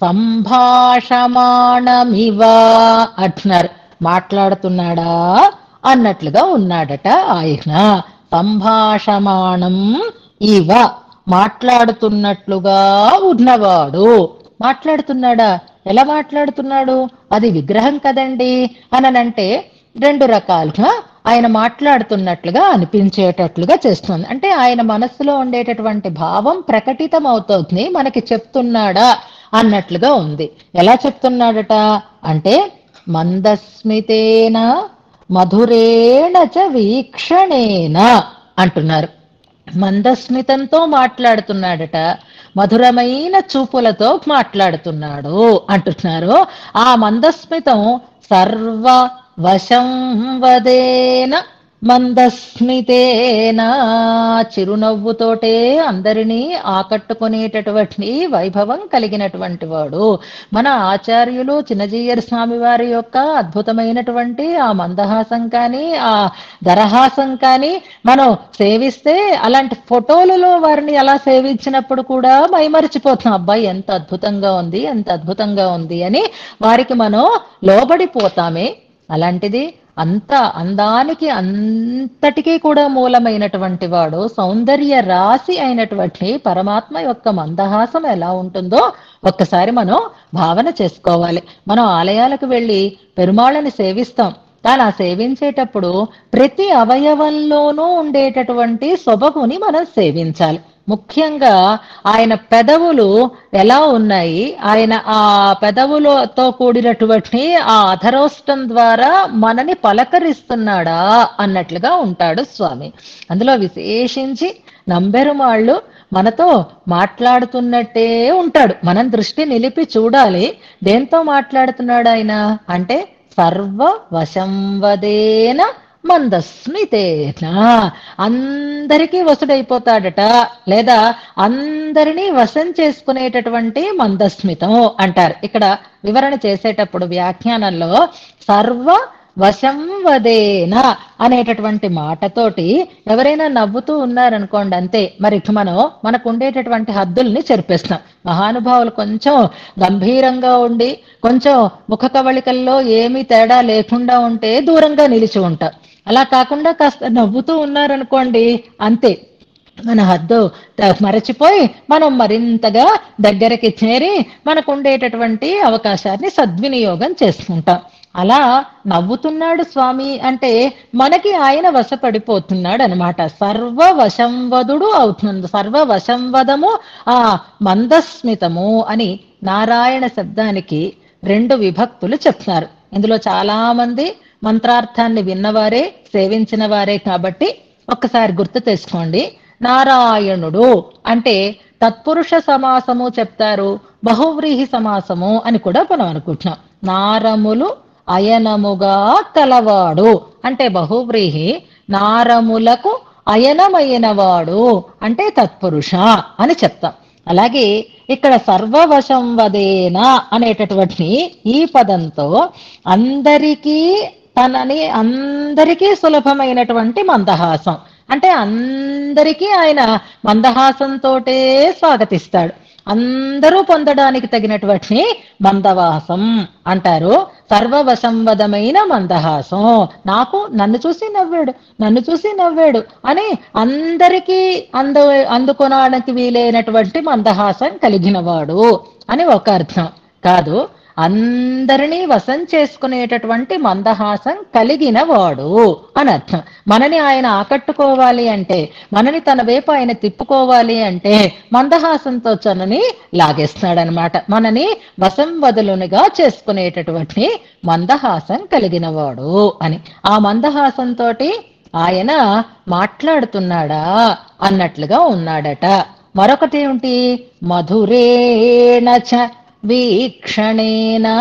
సంభాషమాణమివ అంటున్నారు. మాట్లాడుతున్నాడా అన్నట్లుగా ఉన్నాడట ఆయన. సంభాషమాణం ఇవ, మాట్లాడుతున్నట్లుగా ఉన్నవాడు. మాట్లాడుతున్నాడా? ఎలా మాట్లాడుతున్నాడు? అది విగ్రహం కదండి అనంటే రెండు రకాలుగా ఆయన మాట్లాడుతున్నట్లుగా అనిపించేటట్లుగా చేస్తుంది. అంటే ఆయన మనస్సులో ఉండేటటువంటి భావం ప్రకటితం అవుతోంది, మనకి చెప్తున్నాడా అన్నట్లుగా ఉంది. ఎలా చెప్తున్నాడట అంటే మందస్మితేన మధురేణ చ వీక్షణేన అంటున్నారు. మందస్మితంతో మాట్లాడుతున్నాడట, మధురమైన చూపులతో మాట్లాడుతున్నాడు అంటున్నారు. ఆ మందస్మితం సర్వ వశం వదేన మందస్మితేనా, చిరునవ్వుతోటే అందరినీ ఆకట్టుకునేటటువంటి వైభవం కలిగినటువంటి వాడు. మన ఆచార్యులు చిన్నజీయర్ స్వామి వారి యొక్క అద్భుతమైనటువంటి ఆ మందహాసం కానీ ఆ దరహాసం కానీ మనం సేవిస్తే, అలాంటి ఫోటోలలో వారిని అలా సేవించినప్పుడు కూడా మైమరిచిపోతాం. అబ్బాయి ఎంత అద్భుతంగా ఉంది, ఎంత అద్భుతంగా ఉంది అని వారికి మనం లోబడిపోతామే. అలాంటిది అంత అందానికి అంతటికీ కూడా మూలమైనటువంటి వాడు, సౌందర్య రాశి అయినటువంటి పరమాత్మ యొక్క మందహాసం ఎలా ఉంటుందో ఒక్కసారి మనం భావన చేసుకోవాలి. మనం ఆలయాలకు వెళ్ళి పెరుమాళ్ళని సేవిస్తాం, కానీ ఆ సేవించేటప్పుడు ప్రతి అవయవంలోనూ ఉండేటటువంటి సొబగుని మనం సేవించాలి. ముఖ్యంగా ఆయన పెదవులు ఎలా ఉన్నాయి, ఆయన ఆ పెదవులతో కూడినటువంటి ఆ అధరోష్టం ద్వారా మనని పలకరిస్తున్నాడా అన్నట్లుగా ఉంటాడు స్వామి. అందులో విశేషించి నంబెరుమాళ్ళు మనతో మాట్లాడుతున్నట్టే ఉంటాడు. మనం దృష్టి నిలిపి చూడాలి. దేంతో మాట్లాడుతున్నాడు ఆయన అంటే సర్వవశంవదేన మందస్మితేన, అందరికీ వసుడైపోతాడట, లేదా అందరినీ వశం చేసుకునేటటువంటి మందస్మితం అంటారు. ఇక్కడ వివరణ చేసేటప్పుడు వ్యాఖ్యానంలో సర్వ వశంవదేన అనేటటువంటి మాటతోటి ఎవరైనా నవ్వుతూ ఉన్నారనుకోండి అంతే, మరి మనం మనకు ఉండేటటువంటి హద్దుల్ని చెరిపేస్తాం. మహానుభావులు కొంచెం గంభీరంగా ఉండి కొంచెం ముఖ కవళికల్లో ఏమీ తేడా లేకుండా ఉంటే దూరంగా నిలిచి ఉంటాం. అలా కాకుండా కాస్త నవ్వుతూ ఉన్నారనుకోండి అంతే, మన హద్దు మరచిపోయి మనం మరింతగా దగ్గరికి చేరి మనకు ఉండేటటువంటి అవకాశాన్ని సద్వినియోగం చేసుకుంటాం. అలా నవ్వుతున్నాడు స్వామి అంటే మనకి ఆయన వశపడిపోతున్నాడు అనమాట. సర్వవశంవదుడు అవుతుంది. సర్వవశంవదము ఆ మందస్మితము అని నారాయణ శబ్దానికి 2 విభక్తులు చెప్తున్నారు. ఇందులో చాలా మంది మంత్రార్థాన్ని విన్నవారే, సేవించిన వారే కాబట్టి ఒక్కసారి గుర్తు తెచ్చుకోండి. నారాయణుడు అంటే తత్పురుష సమాసము చెప్తారు, బహువ్రీహి సమాసము అని కూడా మనం అనుకుంటున్నాం. నారములు అయనముగా కలవాడు అంటే బహువ్రీహి, నారములకు అయనమైన వాడు అంటే తత్పురుష అని చెప్తాం. అలాగే ఇక్కడ సర్వవశంవదేన అనేటటువంటి ఈ పదంతో అందరికీ తనని అందరికీ సులభమైనటువంటి మందహాసం అంటే అందరికీ ఆయన మందహాసంతోటే స్వాగతిస్తాడు. అందరూ పొందడానికి తగినటువంటి మందవాసం అంటారు. సర్వవశంవదమైన మందహాసం, నన్ను చూసి నవ్వాడు, నన్ను చూసి నవ్వాడు అని అందరికీ అందుకోవడానికి వీలైనటువంటి మందహాసం కలిగినవాడు అని ఒక అర్థం కాదు. అందరినీ వశం చేసుకునేటటువంటి మందహాసం కలిగిన వాడు అని అర్థం. మనని ఆయన ఆకట్టుకోవాలి అంటే, మనని తన వైపు ఆయన తిప్పుకోవాలి అంటే మందహాసంతో చనని లాగేస్తాడనమాట. మనని వశంవదులునిగా చేసుకునేటటువంటి మందహాసం కలిగిన వాడు అని. ఆ మందహాసంతో ఆయన మాట్లాడుతున్నాడా అన్నట్లుగా ఉన్నాడట. మరొకటి ఏమిటి, మధురేణచ వీక్షణేనా,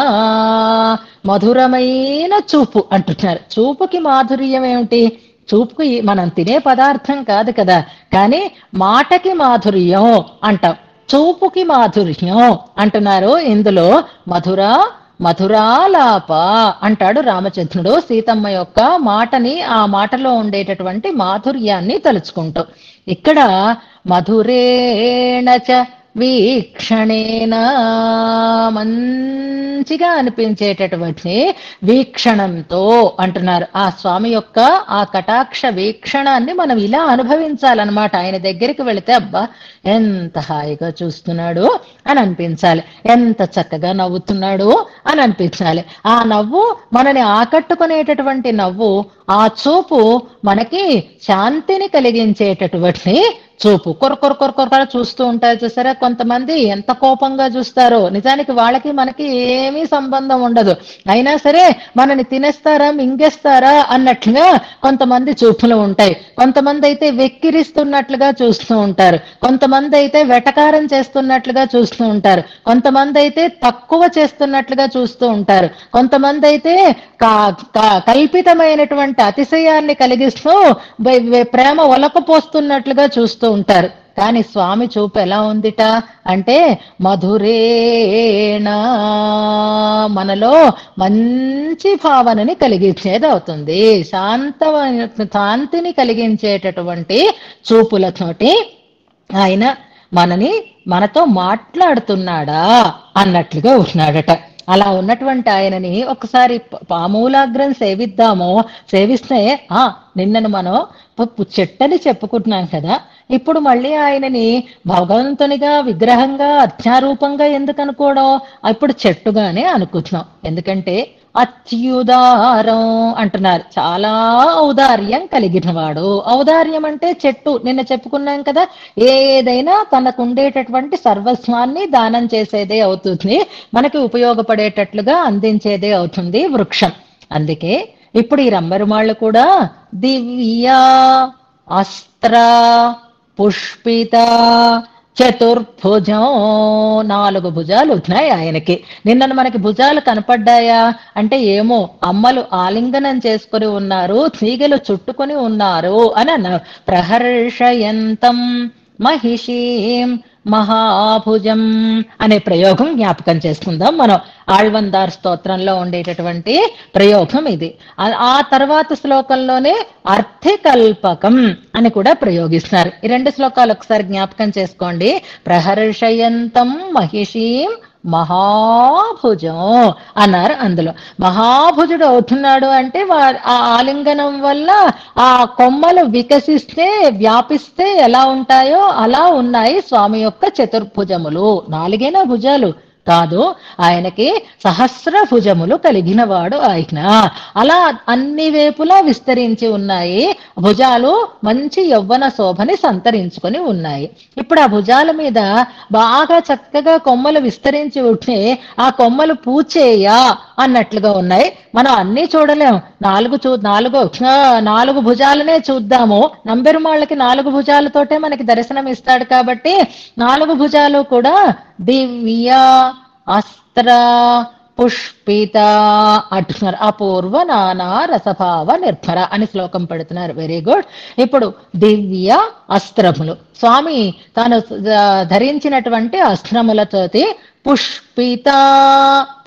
మధురమైన చూపు అంటున్నారు. చూపుకి మాధుర్యం ఏమిటి? చూపుకి మనం తినే పదార్థం కాదు కదా, కానీ మాటకి మాధుర్యం అంటాం, చూపుకి మాధుర్యం అంటున్నారు. ఇందులో మధురాలాప అంటాడు రామచంద్రుడు సీతమ్మ యొక్క మాటని, ఆ మాటలో ఉండేటటువంటి మాధుర్యాన్ని తలుచుకుంటూ. ఇక్కడ మధురేణచ వీక్షణేనా, మంచిగా అనిపించేటటువంటి వీక్షణంతో అంటున్నారు. ఆ స్వామి యొక్క ఆ కటాక్ష వీక్షణాన్ని మనం ఇలా అనుభవించాలన్నమాట. ఆయన దగ్గరికి వెళితే అబ్బా ఎంత హాయిగా చూస్తున్నాడు అని అనిపించాలి, ఎంత చక్కగా నవ్వుతున్నాడు అని అనిపించాలి. ఆ నవ్వు మనని ఆకట్టుకునేటటువంటి నవ్వు, ఆ చూపు మనకి శాంతిని కలిగించేటటువంటి చూపు కొర చూస్తూ ఉంటారు చూసారా. కొంతమంది ఎంత కోపంగా చూస్తారో, నిజానికి వాళ్ళకి మనకి ఏమీ సంబంధం ఉండదు, అయినా సరే మనని తినేస్తారా మింగేస్తారా అన్నట్లుగా కొంతమంది చూపులు ఉంటాయి. కొంతమంది అయితే వెక్కిరిస్తున్నట్లుగా చూస్తూ ఉంటారు, కొంతమంది అయితే వెటకారం చేస్తున్నట్లుగా చూస్తూ ఉంటారు, కొంతమంది అయితే తక్కువ చేస్తున్నట్లుగా చూస్తూ ఉంటారు, కొంతమంది అయితే కల్పితమైనటువంటి అతిశయాన్ని కలిగిస్తూ ప్రేమ ఒలకపోస్తున్నట్లుగా చూస్తూ ఉంటారు. కానీ స్వామి చూపు ఎలా ఉందిట అంటే మధురేణ, మనలో మంచి భావనని కలిగించేది అవుతుంది, శాంతిని కలిగించేటటువంటి చూపులతోటి ఆయన మనతో మాట్లాడుతున్నాడా అన్నట్లుగా ఉన్నాడట. అలా ఉన్నటువంటి ఆయనని ఒకసారి పామూలాగ్రం సేవిస్తే నిన్నను మనం చెట్టని చెప్పుకుంటున్నాం కదా, ఇప్పుడు మళ్ళీ ఆయనని భగవంతునిగా విగ్రహంగా అధ్యారూపంగా ఎందుకు అనుకోవడం, ఇప్పుడు చెట్టుగానే అనుకుంటున్నాం. ఎందుకంటే అత్యుదారం అంటున్నారు, చాలా ఔదార్యం కలిగిన వాడు. ఔదార్యం అంటే చెట్టు, నిన్న చెప్పుకున్నాం కదా, ఏదైనా తనకు ఉండేటటువంటి సర్వస్వాన్ని దానం చేసేదే అవుతుంది, మనకి ఉపయోగపడేటట్లుగా అందించేదే అవుతుంది వృక్షం. అందుకే ఇప్పుడు ఈ రంబెరుమాళ్ళు కూడా దివ్య అస్త్ర పుష్పిత చతుర్భుజం, 4 భుజాలు ఉన్నాయి ఆయనకి. నిన్న మనకి భుజాలు కనపడ్డాయా అంటే ఏమో అమ్మలు ఆలింగనం చేసుకుని ఉన్నారు, తీగలు చుట్టుకొని ఉన్నారు అని అన్నారు. ప్రహర్షయంతం మహిషీం మహాభుజం అనే ప్రయోగం జ్ఞాపకం చేసుకుందాం మనం. ఆళ్వందార్ స్తోత్రంలో ఉండేటటువంటి ప్రయోగం ఇది. ఆ తర్వాత శ్లోకంలోనే అర్థకల్పకం అని కూడా ప్రయోగిస్తున్నారు. ఈ 2 శ్లోకాలు ఒకసారి జ్ఞాపకం చేసుకోండి. ప్రహర్షయంతం మహిషీం మహాభుజం అన్నారు. అందులో మహాభుజుడు అవుతున్నాడు అంటే ఆ ఆలింగనం వల్ల ఆ కొమ్మలు వికసిస్తే వ్యాపిస్తే ఎలా ఉంటాయో అలా ఉన్నాయి స్వామి యొక్క చతుర్భుజములు. 4 భుజాలు కాదు, ఆయనకి సహస్ర భుజములు కలిగిన వాడు ఆయన. అలా అన్ని వైపులా విస్తరించి ఉన్నాయి భుజాలు, మంచి యవ్వన శోభని సంతరించుకొని ఉన్నాయి. ఇప్పుడు ఆ భుజాల మీద బాగా చక్కగా కొమ్మలు విస్తరించి ఉంటే ఆ కొమ్మలు పూచేయా అన్నట్లుగా ఉన్నాయి. మనం అన్నీ చూడలేం, 4 భుజాలనే చూద్దాము. నంబెరుమాళ్ళకి 4 భుజాలతోటే మనకి దర్శనం ఇస్తాడు కాబట్టి 4 భుజాలు కూడా దివ్య అస్త్ర పుష్పిత అంటున్నారు. అపూర్వ నానా రసభావ నిర్భర అని శ్లోకం పెడుతున్నారు. Very good. ఇప్పుడు దివ్య అస్త్రములు, స్వామి తాను ధరించినటువంటి అస్త్రములతోటి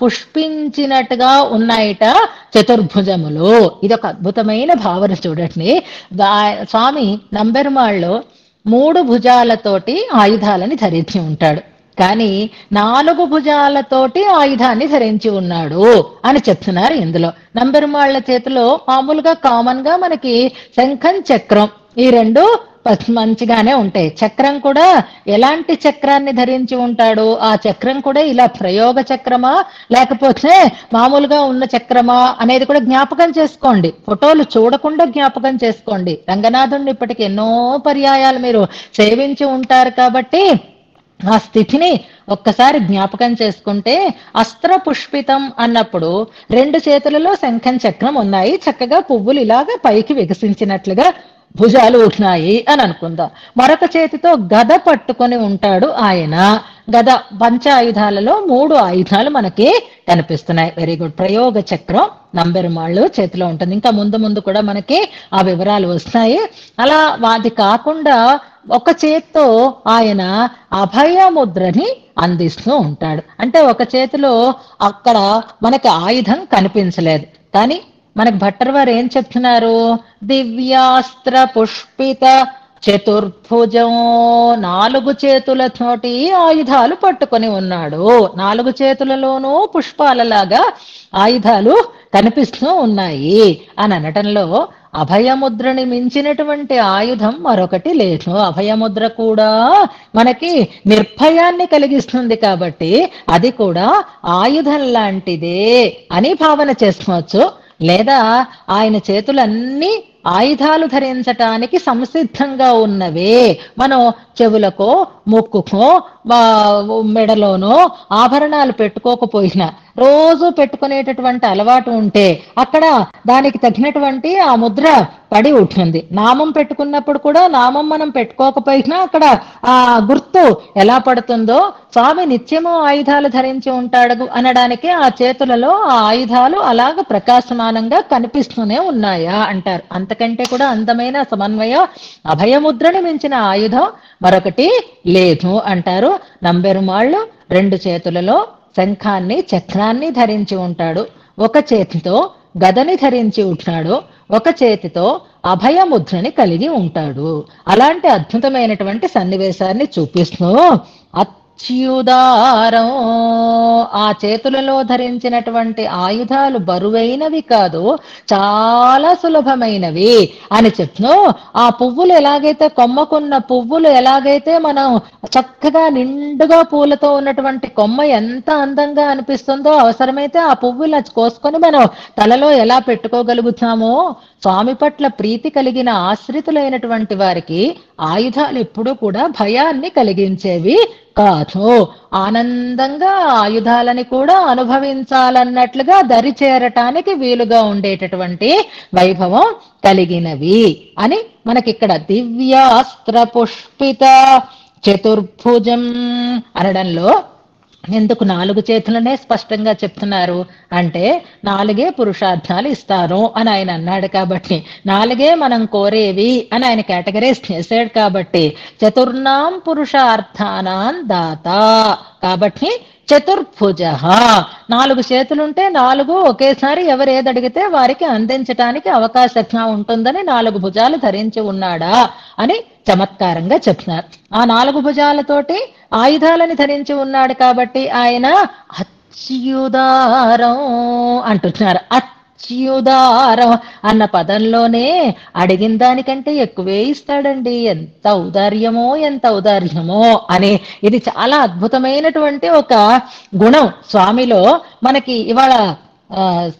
పుష్పించినట్టుగా ఉన్నాయిట చతుర్భుజములు. ఇది ఒక అద్భుతమైన భావన చూడండి. స్వామి నంబెరుమాళ్ళు 3 భుజాలతోటి ఆయుధాలని ధరించి ఉంటాడు, కానీ 4 భుజాలతోటి ఆయుధాన్ని ధరించి ఉన్నాడు అని చెప్తున్నారు ఇందులో. నంబెరుమాళ్ల చేతిలో మామూలుగా కామన్ గా మనకి శంఖం చక్రం ఈ 2 మంచిగానే ఉంటాయి. చక్రం కూడా ఎలాంటి చక్రాన్ని ధరించి ఉంటాడు, ఆ చక్రం కూడా ఇలా ప్రయోగ చక్రమా లేకపోతే మామూలుగా ఉన్న చక్రమా అనేది కూడా జ్ఞాపకం చేసుకోండి. ఫోటోలు చూడకుండా జ్ఞాపకం చేసుకోండి. రంగనాథుడిని ఇప్పటికి ఎన్నో పర్యాయాలు మీరు సేవించి ఉంటారు కాబట్టి ఆ స్థితిని ఒక్కసారి జ్ఞాపకం చేసుకుంటే, అస్త్ర పుష్పితం అన్నప్పుడు 2 చేతులలో శంఖం చక్రం ఉన్నాయి, చక్కగా పువ్వులు ఇలాగా పైకి వికసించినట్లుగా భుజాలు ఉన్నాయి అని అనుకుందాం. మరొక చేతితో గద పట్టుకొని ఉంటాడు ఆయన. గద పంచ ఆయుధాలలో 3 ఆయుధాలు మనకి కనిపిస్తున్నాయి. Very good. ప్రయోగ చక్రం నంబెరుమాళ్ళు చేతిలో ఉంటుంది. ఇంకా ముందు కూడా మనకి ఆ వివరాలు వస్తాయి. అలా అది కాకుండా ఒక చేత్తో ఆయన అభయముద్రని అందిస్తూ ఉంటాడు. అంటే ఒక చేతిలో అక్కడ మనకి ఆయుధం కనిపించలేదు, కానీ మనకు భట్టర్ వారు ఏం చెప్తున్నారు, దివ్యాస్త్ర పుష్పిత చతుర్భుజం, 4 చేతులతోటి ఆయుధాలు పట్టుకొని ఉన్నాడు. 4 చేతులలోనూ పుష్పాలలాగా ఆయుధాలు కనిపిస్తూ ఉన్నాయి అని అనటంలో అభయముద్రని మించినటువంటి ఆయుధం మరొకటి లేదు. అభయముద్ర కూడా మనకి నిర్భయాన్ని కలిగిస్తుంది కాబట్టి అది కూడా ఆయుధం లాంటిదే అని భావన చేసుకోవచ్చు. లేదా ఆయన చేతులన్నీ ఆయుధాలు ధరించటానికి సంసిద్ధంగా ఉన్నవే. మనం చెవులకో ముక్కుకో మెడలోనో ఆభరణాలు పెట్టుకోకపోయినా రోజు పెట్టుకునేటటువంటి అలవాటు ఉంటే అక్కడ దానికి తగినటువంటి ఆ ముద్ర పడి ఉంటుంది. నామం పెట్టుకున్నప్పుడు కూడా నామం మనం పెట్టుకోకపోయినా అక్కడ ఆ గుర్తు ఎలా పడుతుందో స్వామి నిత్యము ఆయుధాలు ధరించి ఉంటాడు అనడానికి ఆ చేతులలో ఆ ఆయుధాలు అలాగ ప్రకాశమానంగా కనిపిస్తూనే ఉన్నాయా అంటారు. అంతకంటే కూడా అందమైన సమన్వయ అభయముద్రని మించిన ఆయుధం మరొకటి లేదు అంటారు. నంబెరుమాళ్ళు 2 చేతులలో శంఖాన్ని చక్రాన్ని ధరించి ఉంటాడు. ఒక చేతితో గదని ధరించి ఉంటాడు, ఒక చేతితో అభయముద్రని కలిగి ఉంటాడు. అలాంటి అద్భుతమైనటువంటి సన్నివేశాన్ని చూపిస్తూ అత్యుదారం, ఆ చేతులలో ధరించినటువంటి ఆయుధాలు బరువైనవి కాదు, చాలా సులభమైనవి అని చెప్తూ, ఆ పువ్వులు ఎలాగైతే కొమ్మకున్న పువ్వులు ఎలాగైతే మనం చక్కగా నిండుగా పూలతో ఉన్నటువంటి కొమ్మ ఎంత అందంగా అనిపిస్తుందో, అవసరమైతే ఆ పువ్వులు కోసుకొని మనం తలలో ఎలా పెట్టుకోగలుగుతామో, స్వామి పట్ల ప్రీతి కలిగిన ఆశ్రితులైనటువంటి వారికి ఆయుధాలు ఎప్పుడూ కూడా భయాన్ని కలిగించేవి కాదు. ఆనందంగా ఆయుధాలని కూడా అనుభవించాలన్నట్లుగా దరి చేరటానికి వీలుగా ఉండేటటువంటి వైభవం కలిగినవి అని మనకిక్కడ దివ్యాస్త్ర పుష్పిత చతుర్భుజం అనడంలో ఎందుకు 4 చేతులనే స్పష్టంగా చెప్తున్నారు అంటే 4 పురుషార్థాలు ఇస్తారు అని ఆయన అన్నాడు కాబట్టి, 4 మనం కోరేవి అని ఆయన కేటగరైజ్ చేశాడు కాబట్టి, చతుర్నాం పురుషార్థానాం దాత కాబట్టి చతుర్భుజ, 4 చేతులుంటే 4 ఒకేసారి ఎవరు ఏది అడిగితే వారికి అందించటానికి అవకాశంగా ఉంటుందని 4 భుజాలు ధరించి ఉన్నాడా అని చమత్కారంగా చెప్తున్నారు. ఆ 4 భుజాలతోటి ఆయుధాలని ధరించి ఉన్నాడు కాబట్టి ఆయన అచ్యుదారం అంటున్నారు. అచ్యుదారం అన్న పదంలోనే అడిగిన దానికంటే ఎక్కువే ఇస్తాడండి. ఎంత ఔదార్యమో ఎంత ఔదార్యమో అని, ఇది చాలా అద్భుతమైనటువంటి ఒక గుణం స్వామిలో. మనకి ఇవాళ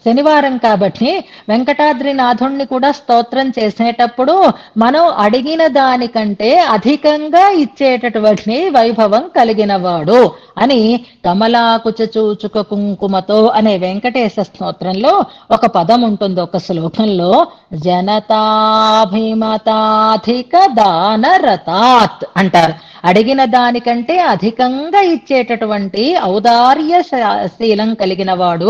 శనివారం కాబట్టి వెంకటాద్రినాథుణ్ణి కూడా స్తోత్రం చేసేటప్పుడు మనం అడిగిన దానికంటే అధికంగా ఇచ్చేటటువంటి వైభవం కలిగిన వాడు అని కమలాకుచ చూచుక కుంకుమతో అనే వెంకటేశ స్తోత్రంలో ఒక పదం ఉంటుంది, ఒక శ్లోకంలో జనతాభిమతాధిక దానరతాత్ అంటారు. అడిగిన దానికంటే అధికంగా ఇచ్చేటటువంటి ఔదార్య శీలం కలిగిన వాడు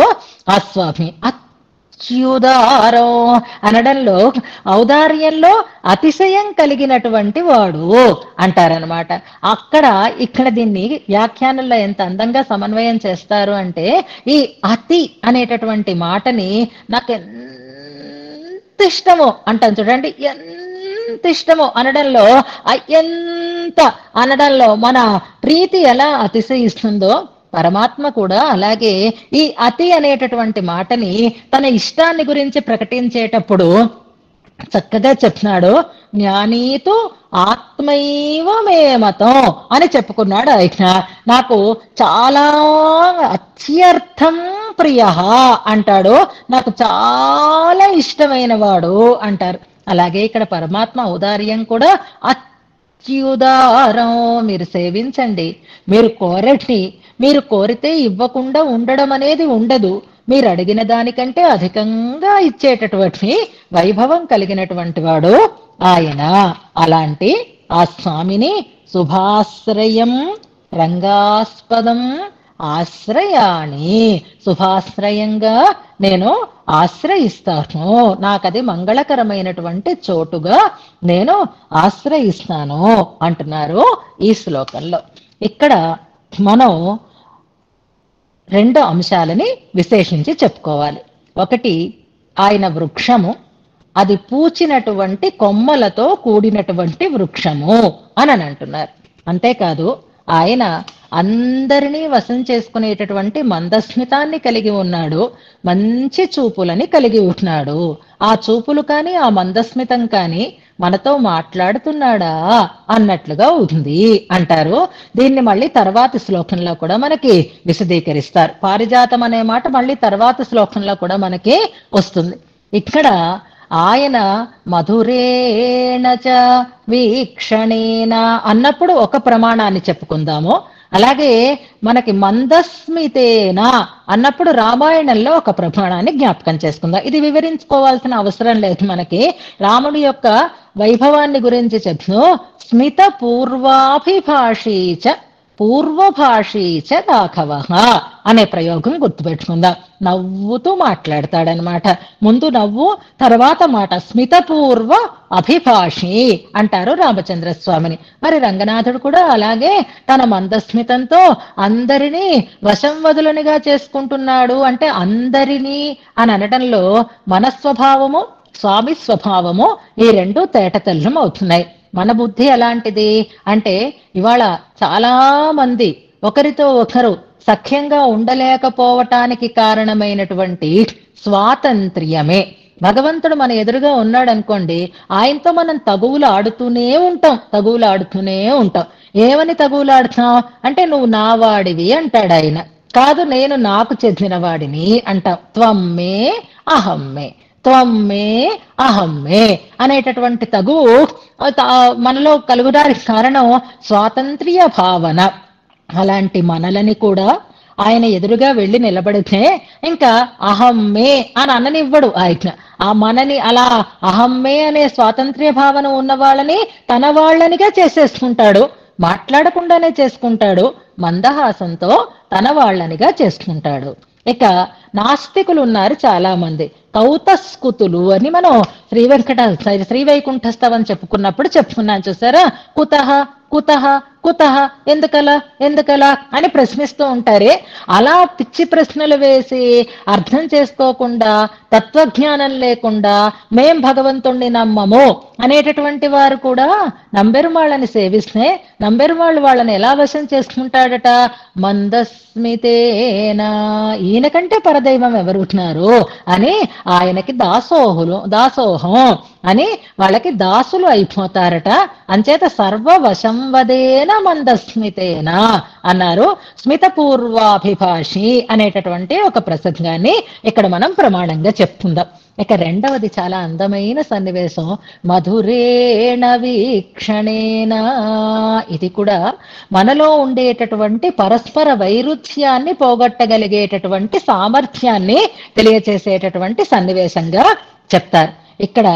ఆ స్వామి. అచ్యుదారం అనడంలో ఔదార్యంలో అతిశయం కలిగినటువంటి వాడు అంటారనమాట. ఇక్కడ దీన్ని వ్యాఖ్యానంలో ఎంత అందంగా సమన్వయం చేస్తారు అంటే, ఈ అతి అనేటటువంటి మాటని నాకు ఎంత ఇష్టమో అంటాను చూడండి. ఎంత ఇష్టమో అనడంలో, ఎంత అనడంలో మన ప్రీతి ఎలా అతిశయిస్తుందో పరమాత్మ కూడా అలాగే ఈ అతి అనేటటువంటి మాటని తన ఇష్టాన్ని గురించి ప్రకటించేటప్పుడు చక్కగా చెప్తున్నాడు. జ్ఞానీతో ఆత్మైవ మే మతం అని చెప్పుకున్నాడు ఆయన. నాకు చాలా అత్యర్థం ప్రియ అంటాడు, నాకు చాలా ఇష్టమైన వాడు అంటారు. అలాగే ఇక్కడ పరమాత్మ ఔదార్యం కూడా అత్యుదారం. మీరు సేవించండి, మీరు కోరండి, మీరు కోరితే ఇవ్వకుండా ఉండడం అనేది ఉండదు. మీరు అడిగిన దానికంటే అధికంగా ఇచ్చేటటువంటి వైభవం కలిగినటువంటి వాడు ఆయన. అలాంటి ఆ స్వామిని శుభాశ్రయం రంగాస్పదం ఆశ్రయాన్ని, శుభాశ్రయంగా నేను ఆశ్రయిస్తాను, నాకది మంగళకరమైనటువంటి చోటుగా నేను ఆశ్రయిస్తాను అంటున్నారు ఈ శ్లోకంలో. ఇక్కడ మనం 2 అంశాలని విశేషించి చెప్పుకోవాలి. ఒకటి, ఆయన వృక్షము అది పూచినటువంటి కొమ్మలతో కూడినటువంటి వృక్షము అని అంటున్నారు. అంతేకాదు ఆయన అందరినీ వశం చేసుకునేటటువంటి మందస్మితాన్ని కలిగి ఉన్నాడు, మంచి చూపులని కలిగి ఉంటున్నాడు. ఆ చూపులు కానీ ఆ మందస్మితం కానీ మనతో మాట్లాడుతున్నాడా అన్నట్లుగా ఉంది అంటారు. దీన్ని మళ్ళీ తర్వాతి శ్లోకంలో కూడా మనకి విశదీకరిస్తారు. పారిజాతం అనే మాట మళ్ళీ తర్వాతి శ్లోకంలో కూడా మనకి వస్తుంది. ఇక్కడ ఆయన మధురేణ చ వీక్షణేన అన్నప్పుడు ఒక ప్రమాణాన్ని చెప్పుకుందాము. అలాగే మనకి మందస్మితేన అన్నప్పుడు రామాయణంలో ఒక ప్రమాణాన్ని జ్ఞాపకం చేసుకుందాం. ఇది వివరించుకోవాల్సిన అవసరం లేదు. మనకి రాముడి యొక్క వైభవాన్ని గురించి చెప్తూ స్మిత పూర్వాభిభాషీచ పూర్వభాషీచ రాఘవ అనే ప్రయోగం గుర్తుపెట్టుకుందాం. నవ్వుతూ మాట్లాడతాడనమాట. ముందు నవ్వు, తర్వాత మాట. స్మిత పూర్వ అభిభాషి అంటారు రామచంద్ర స్వామిని. మరి రంగనాథుడు కూడా అలాగే తన మందస్మితంతో అందరినీ వశంవదులనిగా చేసుకుంటున్నాడు. అంటే అందరినీ అని అనడంలో మన స్వభావము, స్వామి స్వభావము ఈ రెండు తేటతెల్లం అవుతున్నాయి. మన బుద్ధి ఎలాంటిది అంటే ఇవాళ చాలా మంది ఒకరితో ఒకరు సఖ్యంగా ఉండలేకపోవటానికి కారణమైనటువంటి స్వాతంత్ర్యమే. భగవంతుడు మన ఎదురుగా ఉన్నాడు అనుకోండి, ఆయనతో మనం తగువులు ఆడుతూనే ఉంటాం. ఏమని తగువులాడుతాం అంటే నువ్వు నా వాడివి అంటాడు ఆయన. కాదు నేను నాకు చెందిన వాడిని అంటాం. త్వమ్మే అహమ్మే, త్వమ్మే అహమ్మే అనేటటువంటి తగువు మనలో కలుగుడానికి కారణం స్వాతంత్ర్య భావన. అలాంటి మనలని కూడా ఆయన ఎదురుగా వెళ్ళి నిలబడితే ఇంకా అహమ్మే అని అననివ్వడు ఆయన. ఆ మనని అలా అహమ్మే అనే స్వాతంత్ర్య భావన ఉన్న వాళ్ళని తన వాళ్ళనిగా చేసేసుకుంటాడు. మాట్లాడకుండానే చేసుకుంటాడు. మందహాసంతో తన వాళ్ళనిగా చేసుకుంటాడు. ఇక నాస్తికులు ఉన్నారు చాలా మంది. కౌతస్కుతులు అని మనం శ్రీవైకుంఠస్తవం చెప్పుకున్నప్పుడు చెప్పుకున్నాం చూసారా. కుతః కుతః కుతః ఎందుకలా అని ప్రశ్నిస్తూ ఉంటారే, అలా పిచ్చి ప్రశ్నలు వేసి అర్థం చేసుకోకుండా తత్వజ్ఞానం లేకుండా మేం భగవంతుణ్ణి నమ్మము అనేటటువంటి వారు కూడా నంబెరుమాళ్ళని సేవిస్తే నంబెరుమాళ్ళు వాళ్ళని ఎలా వశం చేసుకుంటాడట? మందస్మితేనా, ఈయనకంటే పరదైవం ఎవరున్నారు అని ఆయనకి దాసోహం అని వాళ్ళకి దాసులు అయిపోతారట. అంచేత సర్వవశంవదేన మందస్మితేన అన్నారు. స్మిత పూర్వాభిభాషి అనేటటువంటి ఒక ప్రసంగాన్ని ఇక్కడ మనం ప్రమాణంగా చెప్పుకుందాం. ఇక రెండవది చాలా అందమైన సన్నివేశం, మధురేణ వీక్షణేన. ఇది కూడా మనలో ఉండేటటువంటి పరస్పర వైరుధ్యాన్ని పోగొట్టగలిగేటటువంటి సామర్థ్యాన్ని తెలియచేసేటటువంటి సన్నివేశంగా చెప్తారు. ఇక్కడ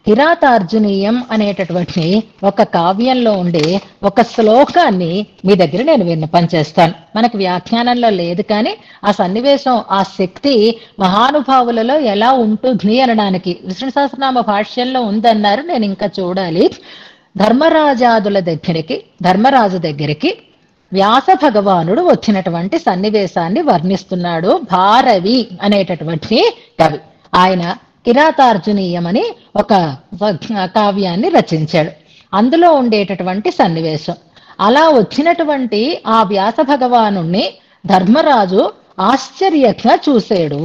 కిరాతార్జునీయం అనేటటువంటి ఒక కావ్యంలో ఉండే ఒక శ్లోకాన్ని మీ దగ్గర నేను విన్నపం చేస్తాను. మనకి వ్యాఖ్యానంలో లేదు కానీ ఆ సన్నివేశం, ఆ శక్తి మహానుభావులలో ఎలా ఉంటుంది అనడానికి విష్ణు సహస్రనామ భాష్యంలో ఉందన్నారు. నేను ఇంకా చూడాలి. ధర్మరాజు దగ్గరికి వ్యాస భగవానుడు వచ్చినటువంటి సన్నివేశాన్ని వర్ణిస్తున్నాడు భారవి అనేటటువంటి కవి. ఆయన కిరాతార్జునీయం అని ఒక కావ్యాన్ని రచించాడు. అందులో ఉండేటటువంటి సన్నివేశం, అలా వచ్చినటువంటి ఆ వ్యాస భగవానుణ్ణి ధర్మరాజు ఆశ్చర్యంగా చూశాడు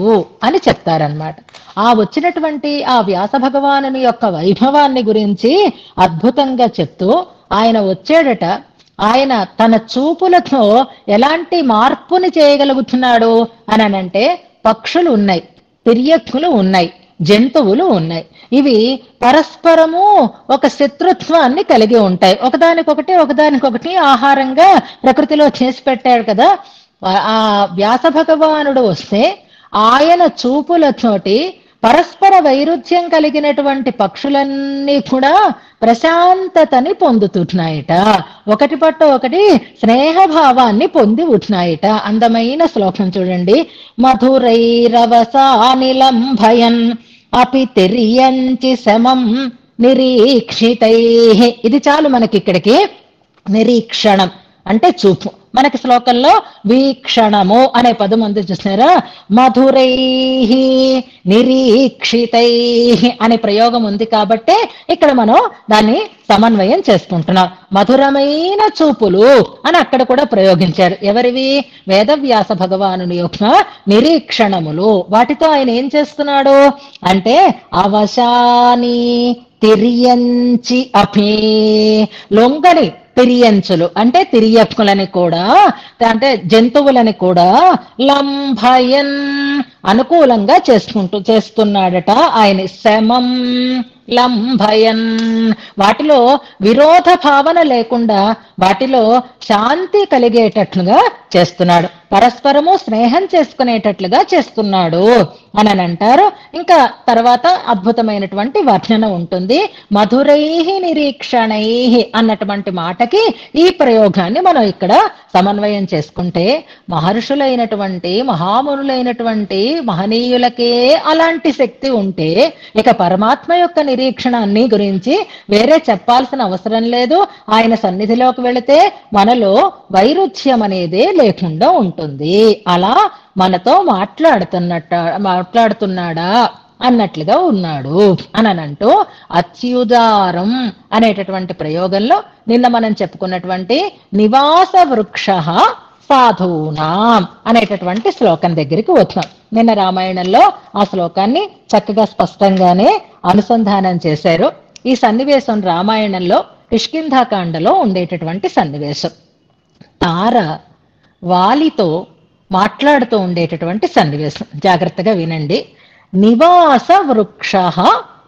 అని చెప్తారనమాట. ఆ వచ్చినటువంటి ఆ వ్యాస భగవానుని యొక్క వైభవాన్ని గురించి అద్భుతంగా చెప్తూ ఆయన వచ్చాడట. ఆయన తన చూపులతో ఎలాంటి మార్పుని చేయగలుగుతున్నాడు అని అంటే, పక్షులు ఉన్నాయి, తిర్యక్కులు ఉన్నాయి, జంతువులు ఉన్నాయి. ఇవి పరస్పరము ఒక శత్రుత్వాన్ని కలిగి ఉంటాయి. ఒకదానికొకటి ఆహారంగా ప్రకృతిలో చేసి పెట్టాడు కదా. ఆ వ్యాస భగవానుడు వస్తే ఆయన చూపులతోటి పరస్పర వైరుధ్యం కలిగినటువంటి పక్షులన్నీ కూడా ప్రశాంతతని పొందుతున్నాయట. ఒకటి పట్టు ఒకటి స్నేహభావాన్ని పొంది ఉంటున్నాయట. అందమైన శ్లోకం చూడండి. మధురైరవసానిలం భయన్ అపి తిర్యంచి సమం నిరీక్షితై. ఇది చాలు మనకి ఇక్కడికి. నిరీక్షణం అంటే చూపు. మనకి శ్లోకంలో వీక్షణము అనే పదం ఉంది చూసారా. మధురై నిరీక్షితై అనే ప్రయోగం ఉంది కాబట్టి ఇక్కడ మనం దాన్ని సమన్వయం చేసుకుంటున్నాం. మధురమైన చూపులు అని అక్కడ కూడా ప్రయోగించారు. ఎవరివి? వేదవ్యాస భగవానుని యొక్క నిరీక్షణములు. వాటితో ఆయన ఏం చేస్తున్నాడు అంటే, అవశాని తిర్యంచి అపి, లొంగని తిర్యంచులు అంటే తిరియక్కులని కూడా, అంటే జంతువులని కూడా, లంభయన్ అనుకూలంగా చేస్తున్నాడట ఆయన. శమం లంభయన్, వాటిలో విరోధ భావన లేకుండా వాటిలో శాంతి కలిగేటట్లుగా చేస్తున్నాడు, పరస్పరము స్నేహం చేసుకునేటట్లుగా చేస్తున్నాడు అని అంటారు. ఇంకా తర్వాత అద్భుతమైనటువంటి వర్ణన ఉంటుంది. మధురై నిరీక్షణై అన్నటువంటి మాటకి ఈ ప్రయోగాన్ని మనం ఇక్కడ సమన్వయం చేసుకుంటే, మహర్షులైనటువంటి మహామునులైనటువంటి మహనీయులకే అలాంటి శక్తి ఉంటే ఇక పరమాత్మ యొక్క నిరీక్షణ అన్ని గురించి వేరే చెప్పాల్సిన అవసరం లేదు. ఆయన సన్నిధిలోకి వెళితే మనలో వైరుధ్యం అనేదే లేకుండా ఉంటుంది. అలా మనతో మాట్లాడుతున్నాడా అన్నట్లుగా ఉన్నాడు అని అంటూ అత్యుదారం అనేటటువంటి ప్రయోగంలో నిన్న మనం చెప్పుకున్నటువంటి నివాస వృక్ష సాధూనాం అనేటటువంటి శ్లోకం దగ్గరికి వచ్చాం. నిన్న రామాయణంలో ఆ శ్లోకాన్ని చక్కగా స్పష్టంగానే అనుసంధానం చేశారు. ఈ సన్నివేశం రామాయణంలో కిష్కింధాకాండలో ఉండేటటువంటి సన్నివేశం. తార వాలితో మాట్లాడుతూ ఉండేటటువంటి సన్నివేశం. జాగ్రత్తగా వినండి. నివాస వృక్ష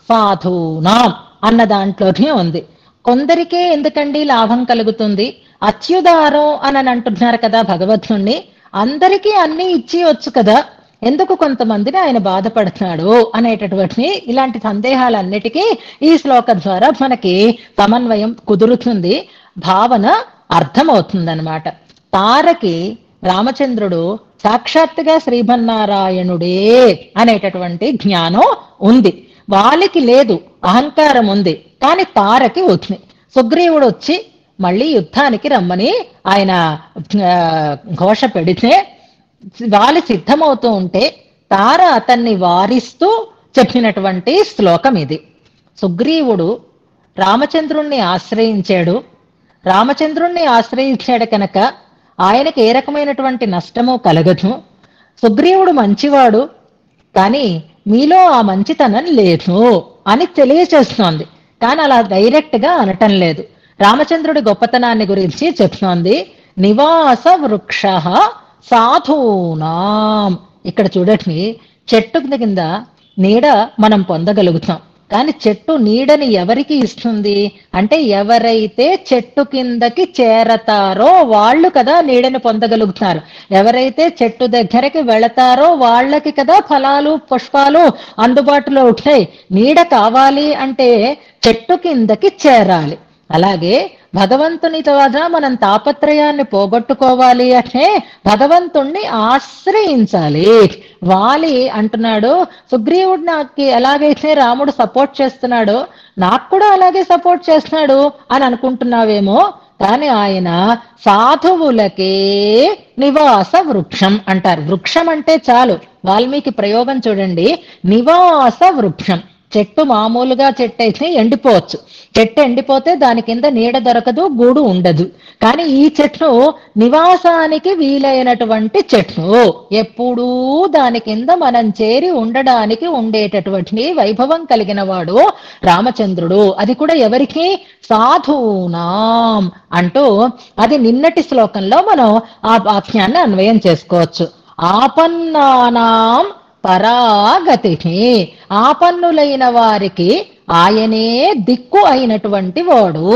సాధూనాం అన్న దాంట్లోనే ఉంది. కొందరికే ఎందుకండి లాభం కలుగుతుంది? అత్యుదారం అని అంటున్నారు కదా భగవంతుణ్ణి, అందరికీ అన్ని ఇచ్చి వచ్చు కదా, ఎందుకు కొంతమందిని ఆయన బాధపడుతున్నాడు అనేటటువంటి ఇలాంటి సందేహాలన్నిటికీ ఈ శ్లోకం ద్వారా మనకి సమన్వయం కుదురుతుంది, భావన అర్థమవుతుందన్నమాట. తారకి రామచంద్రుడు సాక్షాత్తుగా శ్రీమన్నారాయణుడే అనేటటువంటి జ్ఞానం ఉంది, వాలికి లేదు, అహంకారం ఉంది, కానీ తారకి ఉంది. సుగ్రీవుడు వచ్చి మళ్ళీ యుద్ధానికి రమ్మని ఆయన ఘోష పెడితే వాలి సిద్ధమవుతూ ఉంటే తార అతన్ని వారిస్తూ చెప్పినటువంటి శ్లోకం ఇది. సుగ్రీవుడు రామచంద్రుణ్ణి ఆశ్రయించాడు, రామచంద్రుణ్ణి ఆశ్రయించాడు కనుక ఆయనకి ఏ రకమైనటువంటి నష్టము కలగదు. సుగ్రీవుడు మంచివాడు, కానీ మీలో ఆ మంచితనం లేదు అని తెలియచేస్తోంది, కానీ అలా డైరెక్ట్ గా అనటం లేదు. రామచంద్రుడి గొప్పతనాన్ని గురించి చెప్తోంది. నివాస వృక్ష సాధూనాం. ఇక్కడ చూడండి, చెట్టు కింద నీడ మనం పొందగలుగుతాం, కానీ చెట్టు నీడని ఎవరికి ఇస్తుంది అంటే ఎవరైతే చెట్టు కిందకి చేరతారో వాళ్ళు కదా నీడని పొందగలుగుతారు. ఎవరైతే చెట్టు దగ్గరికి వెళతారో వాళ్ళకి కదా ఫలాలు పుష్పాలు అందుబాటులో ఉంటాయి. నీడ కావాలి అంటే చెట్టు కిందకి చేరాలి. అలాగే భగవంతుని ద్వారా మనం తాపత్రయాన్ని పోగొట్టుకోవాలి అంటే భగవంతుణ్ణి ఆశ్రయించాలి. వాలి అంటున్నాడు, సుగ్రీవుడు నాకు ఎలాగైతే రాముడు సపోర్ట్ చేస్తున్నాడో నాకు కూడా అలాగే సపోర్ట్ చేస్తున్నాడు అని అనుకుంటున్నావేమో, కానీ ఆయన సాధువులకే నివాస వృక్షం అంటారు. వృక్షం అంటే చాలు, వాల్మీకి ప్రయోగం చూడండి. నివాస వృక్షం, చెట్టు మామూలుగా చెట్టు అయితే ఎండిపోవచ్చు, చెట్టు ఎండిపోతే దాని కింద నీడ దొరకదు, గూడు ఉండదు. కానీ ఈ చెట్టు నివాసానికి వీలైనటువంటి చెట్టు, ఎప్పుడూ దాని కింద మనం చేరి ఉండడానికి ఉండేటటువంటి వైభవం కలిగిన వాడు రామచంద్రుడు. అది కూడా ఎవరికి? సాధూనాం అంటూ అది నిన్నటి శ్లోకంలో మనం ఆ వాక్యాన్ని అన్వయం చేసుకోవచ్చు. ఆపన్నానాం పరాగతి, ఆపన్నులైన వారికి ఆయనే దిక్కు అయినటువంటి వాడు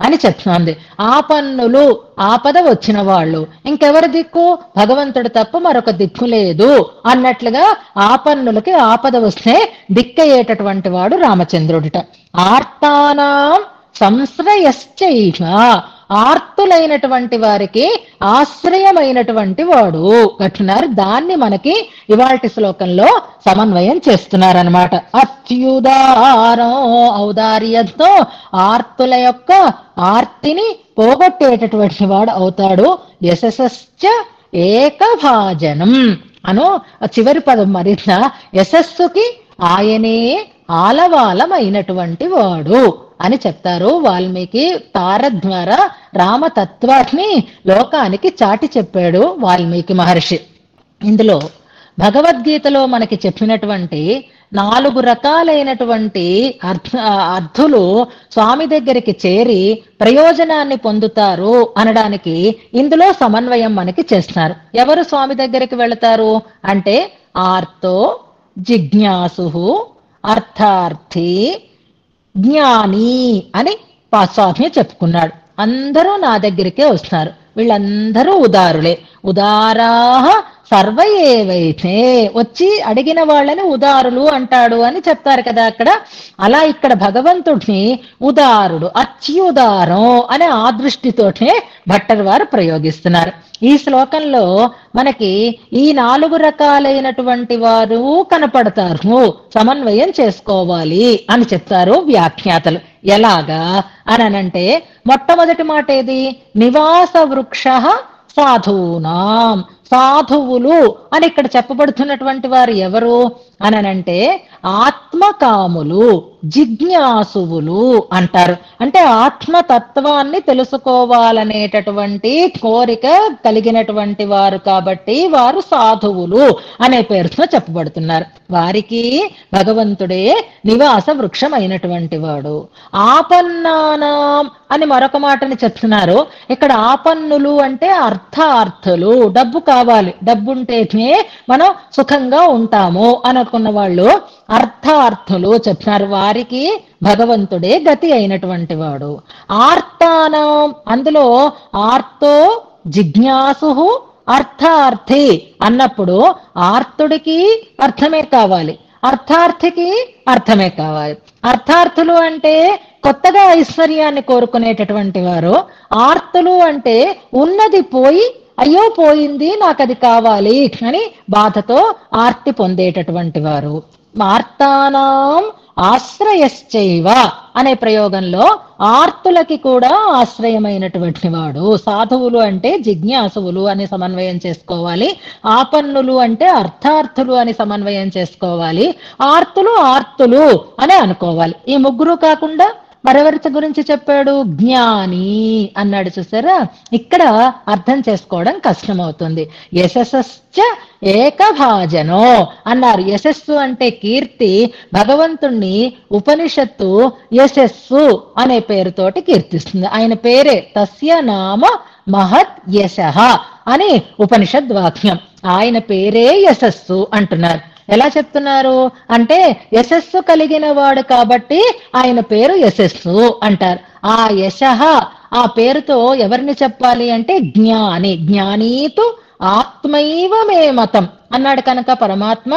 అని చెప్తుంది. ఆపన్నులు ఆపద వచ్చిన వాళ్ళు, ఇంకెవరి దిక్కు? భగవంతుడు తప్ప మరొక దిక్కు లేదు అన్నట్లుగా ఆపన్నులకి ఆపద వస్తే దిక్కయ్యేటటువంటి వాడు రామచంద్రుడిట. ఆర్తానాం సంశ్రయశ్చైవ, ఆర్తులైనటువంటి వారికి ఆశ్రయమైనటువంటి వాడు అంటున్నారు. దాన్ని మనకి ఇవాల్టి శ్లోకంలో సమన్వయం చేస్తున్నారనమాట. అత్యుదారం, ఔదార్యంతో ఆర్తుల యొక్క ఆర్తిని పోగొట్టేటటువంటి వాడు అవుతాడు. యశస్శ్చ ఏకభాజనం అను చివరి పదం మరింత యశస్సుకి ఆయనే ఆలవాలమైనటువంటి వాడు అని చెప్తారు వాల్మీకి. తార ద్వారా రామతత్వాన్ని లోకానికి చాటి చెప్పాడు వాల్మీకి మహర్షి. ఇందులో భగవద్గీతలో మనకి చెప్పినటువంటి 4 రకాలైనటువంటి అర్థులు స్వామి దగ్గరికి చేరి ప్రయోజనాన్ని పొందుతారు అనడానికి ఇందులో సమన్వయం మనకి చేస్తున్నారు. ఎవరు స్వామి దగ్గరికి వెళతారు అంటే ఆర్తో జిజ్ఞాసు అర్థార్థి జ్ఞాని అని స్వామి చెప్పుకున్నాడు. అందరూ నా దగ్గరికే వస్తున్నారు, వీళ్ళందరూ ఉదారులే. ఉదారాహ సర్వ ఏవైతే, వచ్చి అడిగిన వాళ్ళని ఉదారులు అంటాడు అని చెప్తారు కదా అక్కడ. అలా ఇక్కడ భగవంతుడిని ఉదారుడు, అత్యుదారం అనే ఆ దృష్టితోటే భట్టర్ వారు ప్రయోగిస్తున్నారు. ఈ శ్లోకంలో మనకి ఈ 4 రకాలైనటువంటి వారు కనపడతారు, సమన్వయం చేసుకోవాలి అని చెప్తారు వ్యాఖ్యాతలు. ఎలాగా అనంటే మొట్టమొదటి మాట ఏది? నివాస వృక్ష సాధూనాం, సాధువులు అని ఇక్కడ చెప్పబడుతున్నటువంటి వారు ఎవరు అనంటే ఆత్మకాములు, జిజ్ఞాసువులు అంటారు. అంటే ఆత్మతత్వాన్ని తెలుసుకోవాలనేటటువంటి కోరిక కలిగినటువంటి వారు కాబట్టి వారు సాధువులు అనే పేరుతో చెప్పబడుతున్నారు. వారికి భగవంతుడే నివాస వృక్షం అయినటువంటి వాడు. ఆపన్నానాం అని మరొక మాటని చెప్తున్నారు. ఇక్కడ ఆపన్నులు అంటే అర్థార్థులు, డబ్బు కావాలి, డబ్బు ఉంటేనే మనం సుఖంగా ఉంటాము అనుకున్న వాళ్ళు అర్థార్థులు చెప్తున్నారు. వారికి భగవంతుడే గతి అయినటువంటి వాడు. ఆర్తానం, అందులో ఆర్తో జిజ్ఞాసు అర్థార్థి అన్నప్పుడు ఆర్తుడికి అర్థమే కావాలి, అర్థార్థికి అర్థమే కావాలి. అర్థార్థులు అంటే కొత్తగా ఐశ్వర్యాన్ని కోరుకునేటటువంటి వారు, ఆర్తులు అంటే ఉన్నది పోయి అయ్యో పోయింది నాకది కావాలి అని బాధతో ఆర్తి పొందేటటువంటి వారు. ఆర్తానాం ఆశ్రయశ్చైవ అనే ప్రయోగంలో ఆర్తులకి కూడా ఆశ్రయమైనటువంటి వాడు. సాధువులు అంటే జిజ్ఞాసువులు అని సమన్వయం చేసుకోవాలి, ఆపన్నులు అంటే అర్థార్థులు అని సమన్వయం చేసుకోవాలి, ఆర్తులు ఆర్తులు అని అనుకోవాలి. ఈ ముగ్గురు కాకుండా మరెవరి గురించి చెప్పాడు? జ్ఞాని అన్నాడు. చూసారా, ఇక్కడ అర్థం చేసుకోవడం కష్టమవుతుంది. యశస్స ఏకభాజనో అన్నారు. యశస్సు అంటే కీర్తి. భగవంతుణ్ణి ఉపనిషత్తు యశస్సు అనే పేరుతోటి కీర్తిస్తుంది. ఆయన పేరే తస్య నామ మహత్ యశః అని ఉపనిషద్ వాక్యం. ఆయన పేరే యశస్సు అంటున్నారు. ఎలా చెప్తున్నారు అంటే యశస్సు కలిగిన వాడు కాబట్టి ఆయన పేరు యశస్సు అంటారు. ఆ యశః ఆ పేరుతో ఎవరిని చెప్పాలి అంటే జ్ఞాని. జ్ఞానీతు ఆత్మైవ మే మతం అన్నాడు కనుక పరమాత్మ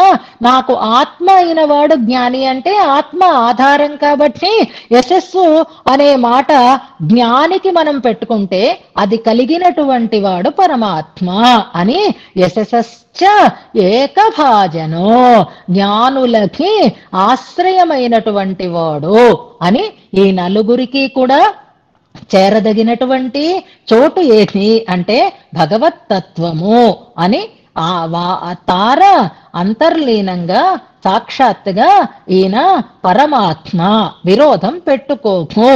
నాకు ఆత్మ అయిన వాడు జ్ఞాని అంటే ఆత్మ ఆధారం కాబట్టి యశస్సు అనే మాట జ్ఞానికి మనం పెట్టుకుంటే అది కలిగినటువంటి వాడు పరమాత్మ అని యశస్స ఏకభాజనో, జ్ఞానులకి ఆశ్రయమైనటువంటి వాడు అని ఈ నలుగురికి కూడా చేరదగినటువంటి చోటు ఏది అంటే భగవత్తత్వము అని తార అంతర్లీనంగా సాక్షాత్తుగా ఈయన పరమాత్మ, విరోధం పెట్టుకోకు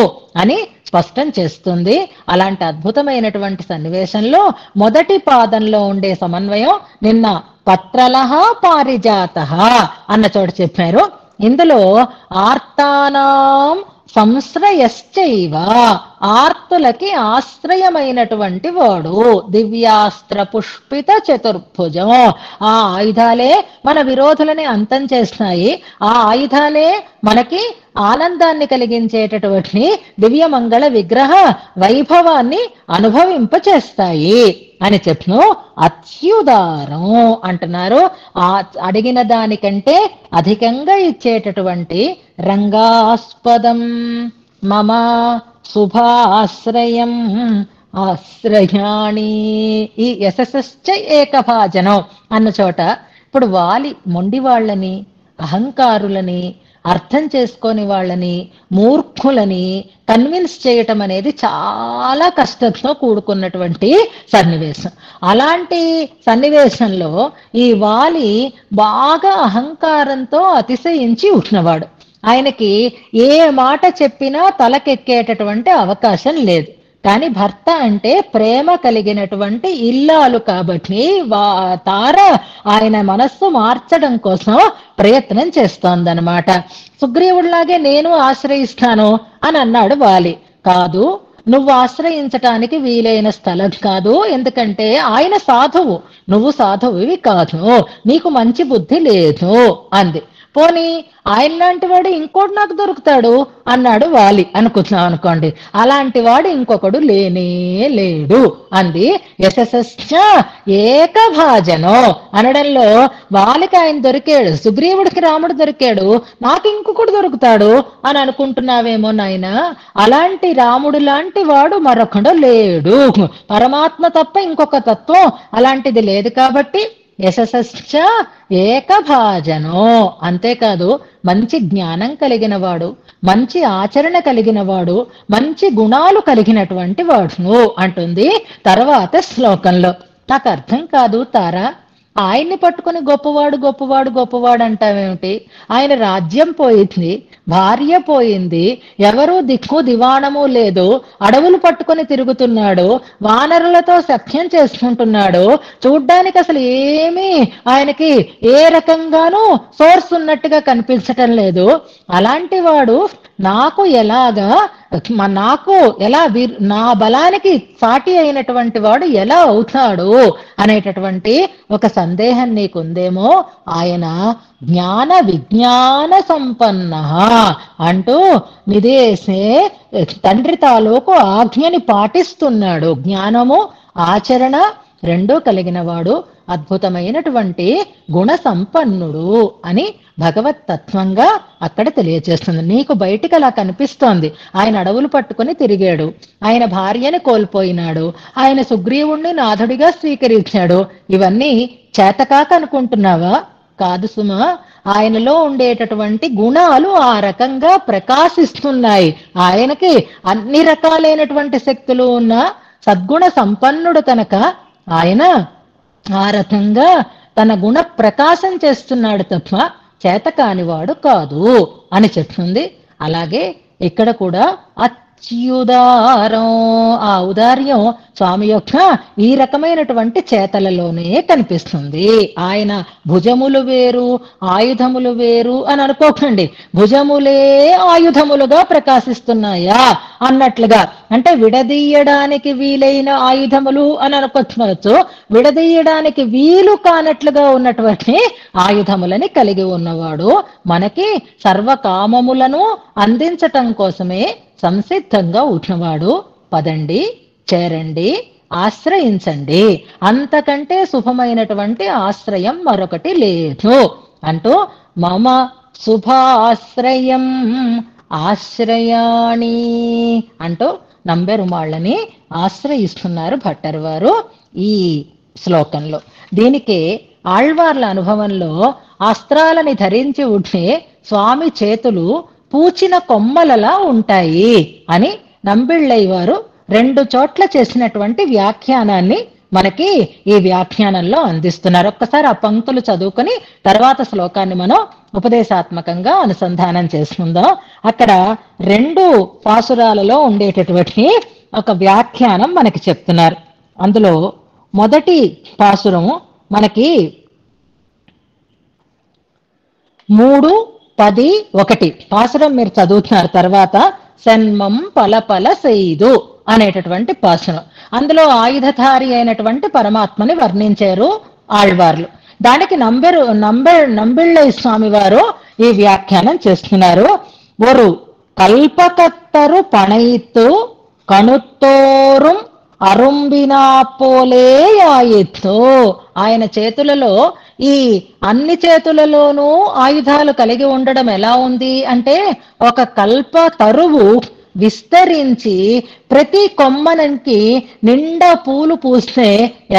అని స్పష్టం చేస్తుంది. అలాంటి అద్భుతమైనటువంటి సన్నివేశంలో మొదటి పాదంలో ఉండే సమన్వయం నిన్న పత్రలహ పారిజాతః అన్న చోట చెప్పారు. ఇందులో ఆర్తానాం సంశ్రయశ్చైవ, ఆర్తులకి ఆశ్రయమైనటువంటి వాడు. దివ్యాస్త్ర పుష్పిత చతుర్భుజం, ఆ ఆయుధాలే మన విరోధులని అంతం చేస్తాయి. ఆ ఆయుధాలే మనకి ఆనందాన్ని కలిగించేటటువంటి దివ్యమంగళ విగ్రహ వైభవాన్ని అనుభవింపచేస్తాయి అని చెప్ను. అత్యుదారం అంటున్నారు. ఆ అడిగిన దానికంటే అధికంగా ఇచ్చేటటువంటి రంగాస్పదం మమ శుభాశ్రయం ఆశ్రయాణి. ఈ యశస్స ఏకభాజనం అన్న చోట ఇప్పుడు వాలి మొండి వాళ్ళని, అహంకారులని, అర్థం చేసుకొని వాళ్ళని, మూర్ఖులని కన్విన్స్ చేయటం అనేది చాలా కష్టంతో కూడుకున్నటువంటి సన్నివేశం. అలాంటి సన్నివేశంలో ఈ వాలి బాగా అహంకారంతో అతిశయించి ఉన్నవాడు. ఆయనకి ఏ మాట చెప్పినా తలకెక్కేటటువంటి అవకాశం లేదు. కానీ భర్త అంటే ప్రేమ కలిగినటువంటి ఇల్లాలు కాబట్టి తార ఆయన మనస్సు మార్చడం కోసం ప్రయత్నం చేస్తోందనమాట. సుగ్రీవుడిలాగే నేను ఆశ్రయిస్తాను అని అన్నాడు వాలి. కాదు, నువ్వు ఆశ్రయించటానికి వీలైన స్థలం కాదు. ఎందుకంటే ఆయన సాధువు, నువ్వు సాధువువి కాదు, నీకు మంచి బుద్ధి లేదు అంది. పోనీ ఆయన లాంటి వాడు ఇంకోటి నాకు దొరుకుతాడు అన్నాడు వాలి అనుకుంటున్నాం అనుకోండి. అలాంటి వాడు ఇంకొకడు లేనే లేడు అంది. యశస్య ఏకభాజనో అనడంలో వాలికి ఆయన దొరికాడు, సుగ్రీవుడికి రాముడు దొరికాడు, నాకు ఇంకొకడు దొరుకుతాడు అని అనుకుంటున్నావేమో నాయన. అలాంటి రాముడు లాంటి వాడు మరొకడు లేడు. పరమాత్మ తప్ప ఇంకొక తత్వం అలాంటిది లేదు. కాబట్టి యశస్య ఏకభాజనో, అంతేకాదు మంచి జ్ఞానం కలిగిన వాడు, మంచి ఆచరణ కలిగిన వాడు, మంచి గుణాలు కలిగినటువంటి వాడును అంటుంది తర్వాత శ్లోకంలో. నాకు అర్థం కాదు తారా, ఆయన్ని పట్టుకుని గొప్పవాడు గొప్పవాడు గొప్పవాడు అంటావేమిటి? ఆయన రాజ్యం పోయింది, భార్య పోయింది, ఎవరూ దిక్కు దివాణము లేదు, అడవులు పట్టుకొని తిరుగుతున్నాడు, వానరులతో సఖ్యం చేసుకుంటున్నాడు, చూడ్డానికి అసలు ఏమీ ఆయనకి ఏ రకంగానూ సోర్స్ ఉన్నట్టుగా కనిపించటం లేదు. అలాంటి వాడు నాకు ఎలా నా బలానికి సాటి అయినటువంటి వాడు ఎలా అవుతాడు అనేటటువంటి ఒక సందేహం నీకుందేమో. ఆయన జ్ఞాన విజ్ఞాన సంపన్న అంటూ నిదేశే తండ్రి తాలూకు ఆజ్ఞని పాటిస్తున్నాడు. జ్ఞానము ఆచరణ రెండూ కలిగిన వాడు, అద్భుతమైనటువంటి గుణ సంపన్నుడు అని భగవత్ తత్వంగా అక్కడ తెలియజేస్తుంది. నీకు బయటికి అలా కనిపిస్తోంది. ఆయన అడవులు పట్టుకుని తిరిగాడు, ఆయన భార్యని కోల్పోయినాడు, ఆయన సుగ్రీవుణ్ణి నాథుడిగా స్వీకరించాడు. ఇవన్నీ చేతకాక అనుకుంటున్నావా? కాదు సుమా, ఆయనలో ఉండేటటువంటి గుణాలు ఆ రకంగా ప్రకాశిస్తున్నాయి. ఆయనకి అన్ని రకాలైనటువంటి శక్తులు ఉన్న సద్గుణ సంపన్నుడు కనుక ఆయన ఆ రకంగా తన గుణ ప్రకాశం చేస్తున్నాడు తప్ప చేతకానివాడు కాదు అని చెప్తుంది. అలాగే ఇక్కడ కూడా అత్యుదారం, ఆ ఔదార్యం స్వామి యొక్క ఈ రకమైనటువంటి చేతలలోనే కనిపిస్తుంది. ఆయన భుజములు వేరు ఆయుధములు వేరు అని అనుకోకండి, భుజములే ఆయుధములుగా ప్రకాశిస్తున్నాయా అన్నట్లుగా. అంటే విడదీయడానికి వీలైన ఆయుధములు అని అనుకోవచ్చు, విడదీయడానికి వీలు కానట్లుగా ఉన్నటువంటి ఆయుధములని కలిగి ఉన్నవాడు, మనకి సర్వకామములను అందించటం కోసమే సంసిద్ధంగా ఉన్నవాడు. పదండి, చేరండి, ఆశ్రయించండి, అంతకంటే శుభమైనటువంటి ఆశ్రయం మరొకటి లేదు అంటూ మమ శుభాశ్రయం ఆశ్రయాణి అంటూ నంబెరుమాళ్ళని ఆశ్రయిస్తున్నారు భట్టర్ వారు ఈ శ్లోకంలో. దీనికి ఆళ్వార్ల అనుభవంలో అస్త్రాలని ధరించి ఉంటే స్వామి చేతులు పూచిన కొమ్మలలా ఉంటాయి అని నంబిళ్ళయ్య వారు 2 చోట్ల చేసినటువంటి వ్యాఖ్యానాన్ని మనకి ఈ వ్యాఖ్యానంలో అందిస్తున్నారు. ఒక్కసారి ఆ పంక్తులు చదువుకొని తర్వాత శ్లోకాన్ని మనం ఉపదేశాత్మకంగా అనుసంధానం చేసుకుందాం. అక్కడ 2 పాసురాలలో ఉండేటటువంటి ఒక వ్యాఖ్యానం మనకి చెప్తున్నారు. అందులో మొదటి పాసురం మనకి 3, 10, 1 పాసురం మీరు చదువుతున్నారు. తర్వాత సెన్మం పలపల సెయ్దు అనేటటువంటి పాసురం. అందులో ఆయుధధారి అయినటువంటి పరమాత్మని వర్ణించారు ఆళ్వార్లు. దానికి నంబిళ్ళయ్య స్వామి వారు ఈ వ్యాఖ్యానం చేస్తున్నారు. ఒరు కల్పకత్తరు పణయిత్తు కణుత్తోరుం అరుంబినా పోలే ఆయిత్తు. ఆయన చేతులలో ఈ అన్ని చేతులలోనూ ఆయుధాలు కలిగి ఉండడం ఎలా ఉంది అంటే, ఒక కల్ప తరువు విస్తరించి ప్రతి కొమ్మనికి నిండా పూలు పూస్తే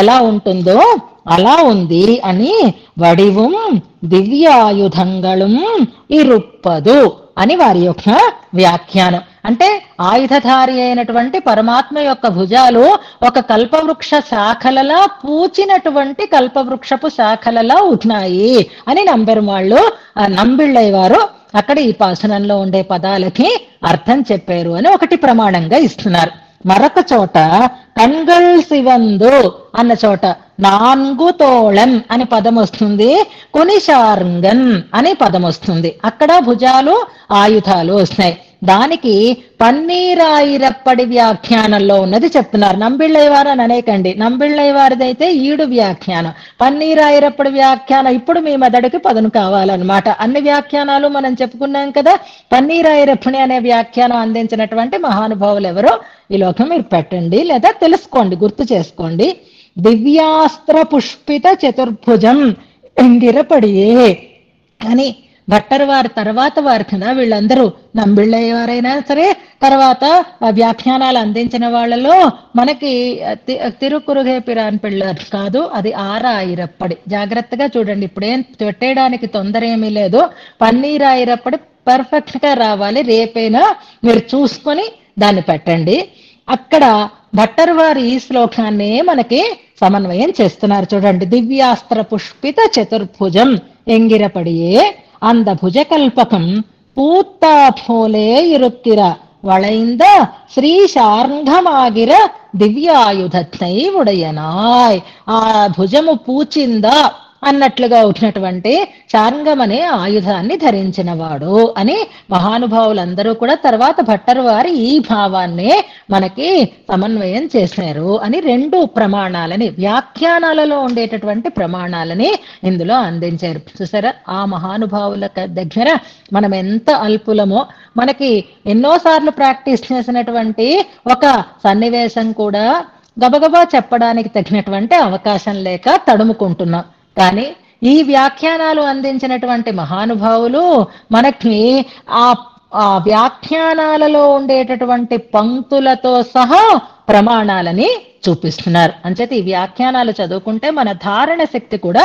ఎలా ఉంటుందో అలా ఉంది అని వడివం దివ్యాయుధంగళం ఇరుప్పదు అని వారి యొక్క వ్యాఖ్యానం. అంటే ఆయుధధారి అయినటువంటి పరమాత్మ యొక్క భుజాలు ఒక కల్పవృక్ష శాఖలలా పూచినటువంటి కల్పవృక్షపు శాఖలలా ఉన్నాయి అని నంబిళ్ళయ్య వారు అక్కడ ఈ పాసనంలో ఉండే పదాలకి అర్థం చెప్పారు అని ఒకటి ప్రమాణంగా ఇస్తున్నారు. మరొక చోట కన్గల్ శివందు అన్న చోట నాన్గు తోళం అని పదం వస్తుంది, కునిశార్ంగన్ అని పదం వస్తుంది. అక్కడ భుజాలు ఆయుధాలు వస్తున్నాయి. దానికి పన్నీరాయిరప్పడి వ్యాఖ్యానంలో ఉన్నది చెప్తున్నారు. నంబిళ్ళయ్యవారు అని అనేకండి, నంబిళ్ళయ్యవారిదైతే ఈడు వ్యాఖ్యానం, పన్నీరాయిరప్పడి వ్యాఖ్యానం ఇప్పుడు మీ మెదడుకి పదును కావాలన్నమాట. అన్ని వ్యాఖ్యానాలు మనం చెప్పుకున్నాం కదా. పన్నీరాయిరప్పని అనే వ్యాఖ్యానం అందించినటువంటి మహానుభావులు ఎవరో ఈ లోకం మీరు పెట్టండి, లేదా తెలుసుకోండి, గుర్తు చేసుకోండి. దివ్యాస్త్ర పుష్పిత చతుర్భుజం ఎంగిరపడియే అని భట్టర్ వారి తర్వాత వారు కదా వీళ్ళందరూ. నంబిళ్ళయ్యవారైనా సరే, తర్వాత వ్యాఖ్యానాలు అందించిన వాళ్ళలో మనకి తిరుకురుగే పిరాన్ పిల్లర్ కాదు, అది ఆరాయిరప్పడి. జాగ్రత్తగా చూడండి, ఇప్పుడేం పెట్టేయడానికి తొందర ఏమీ లేదు. పన్నీరాయిరప్పడి పర్ఫెక్ట్ గా రావాలి. రేపైనా మీరు చూసుకొని దాన్ని పెట్టండి. అక్కడ భట్టర్ వారు ఈ శ్లోకాన్ని మనకి సమన్వయం చేస్తున్నారు. చూడండి, దివ్యాస్త్ర పుష్పిత చతుర్భుజం ఎంగిరపడియే அந்த భుజకల్పకం పూత్తా పోలే ఇరుక్కిర వళైంద శ్రీ శార్ంఘమాగిర దివ్యాయుధత్నై ఉడయనాయ్. ఆ భుజము పూచిందా అన్నట్లుగా ఉన్నటువంటి శార్ంగం అనే ఆయుధాన్ని ధరించిన వాడు అని మహానుభావులందరూ కూడా తర్వాత భట్టర్ వారి ఈ భావాన్నే మనకి సమన్వయం చేశారు అని రెండు ప్రమాణాలని, వ్యాఖ్యానాలలో ఉండేటటువంటి ప్రమాణాలని ఇందులో అందించారు. చూసారా, ఆ మహానుభావుల దగ్గర మనం ఎంత అల్పులమో. మనకి ఎన్నోసార్లు ప్రాక్టీస్ చేసినటువంటి ఒక సన్నివేశం కూడా గబగబా చెప్పడానికి తగినటువంటి అవకాశం లేక తడుముకుంటున్నాం. కానీ ఈ వ్యాఖ్యానాలు అందించినటువంటి మహానుభావులు మనకి ఆ వ్యాఖ్యానాలలో ఉండేటటువంటి పంక్తులతో సహా ప్రమాణాలని చూపిస్తున్నారు. అంచేత ఈ వ్యాఖ్యానాలు చదువుకుంటే మన ధారణ శక్తి కూడా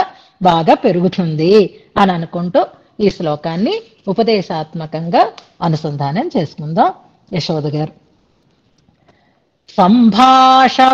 బాగా పెరుగుతుంది అని అనుకుంటూ ఈ శ్లోకాన్ని ఉపదేశాత్మకంగా అనుసంధానం చేసుకుందాం. యశోద గారు. సంభాషమాణమివ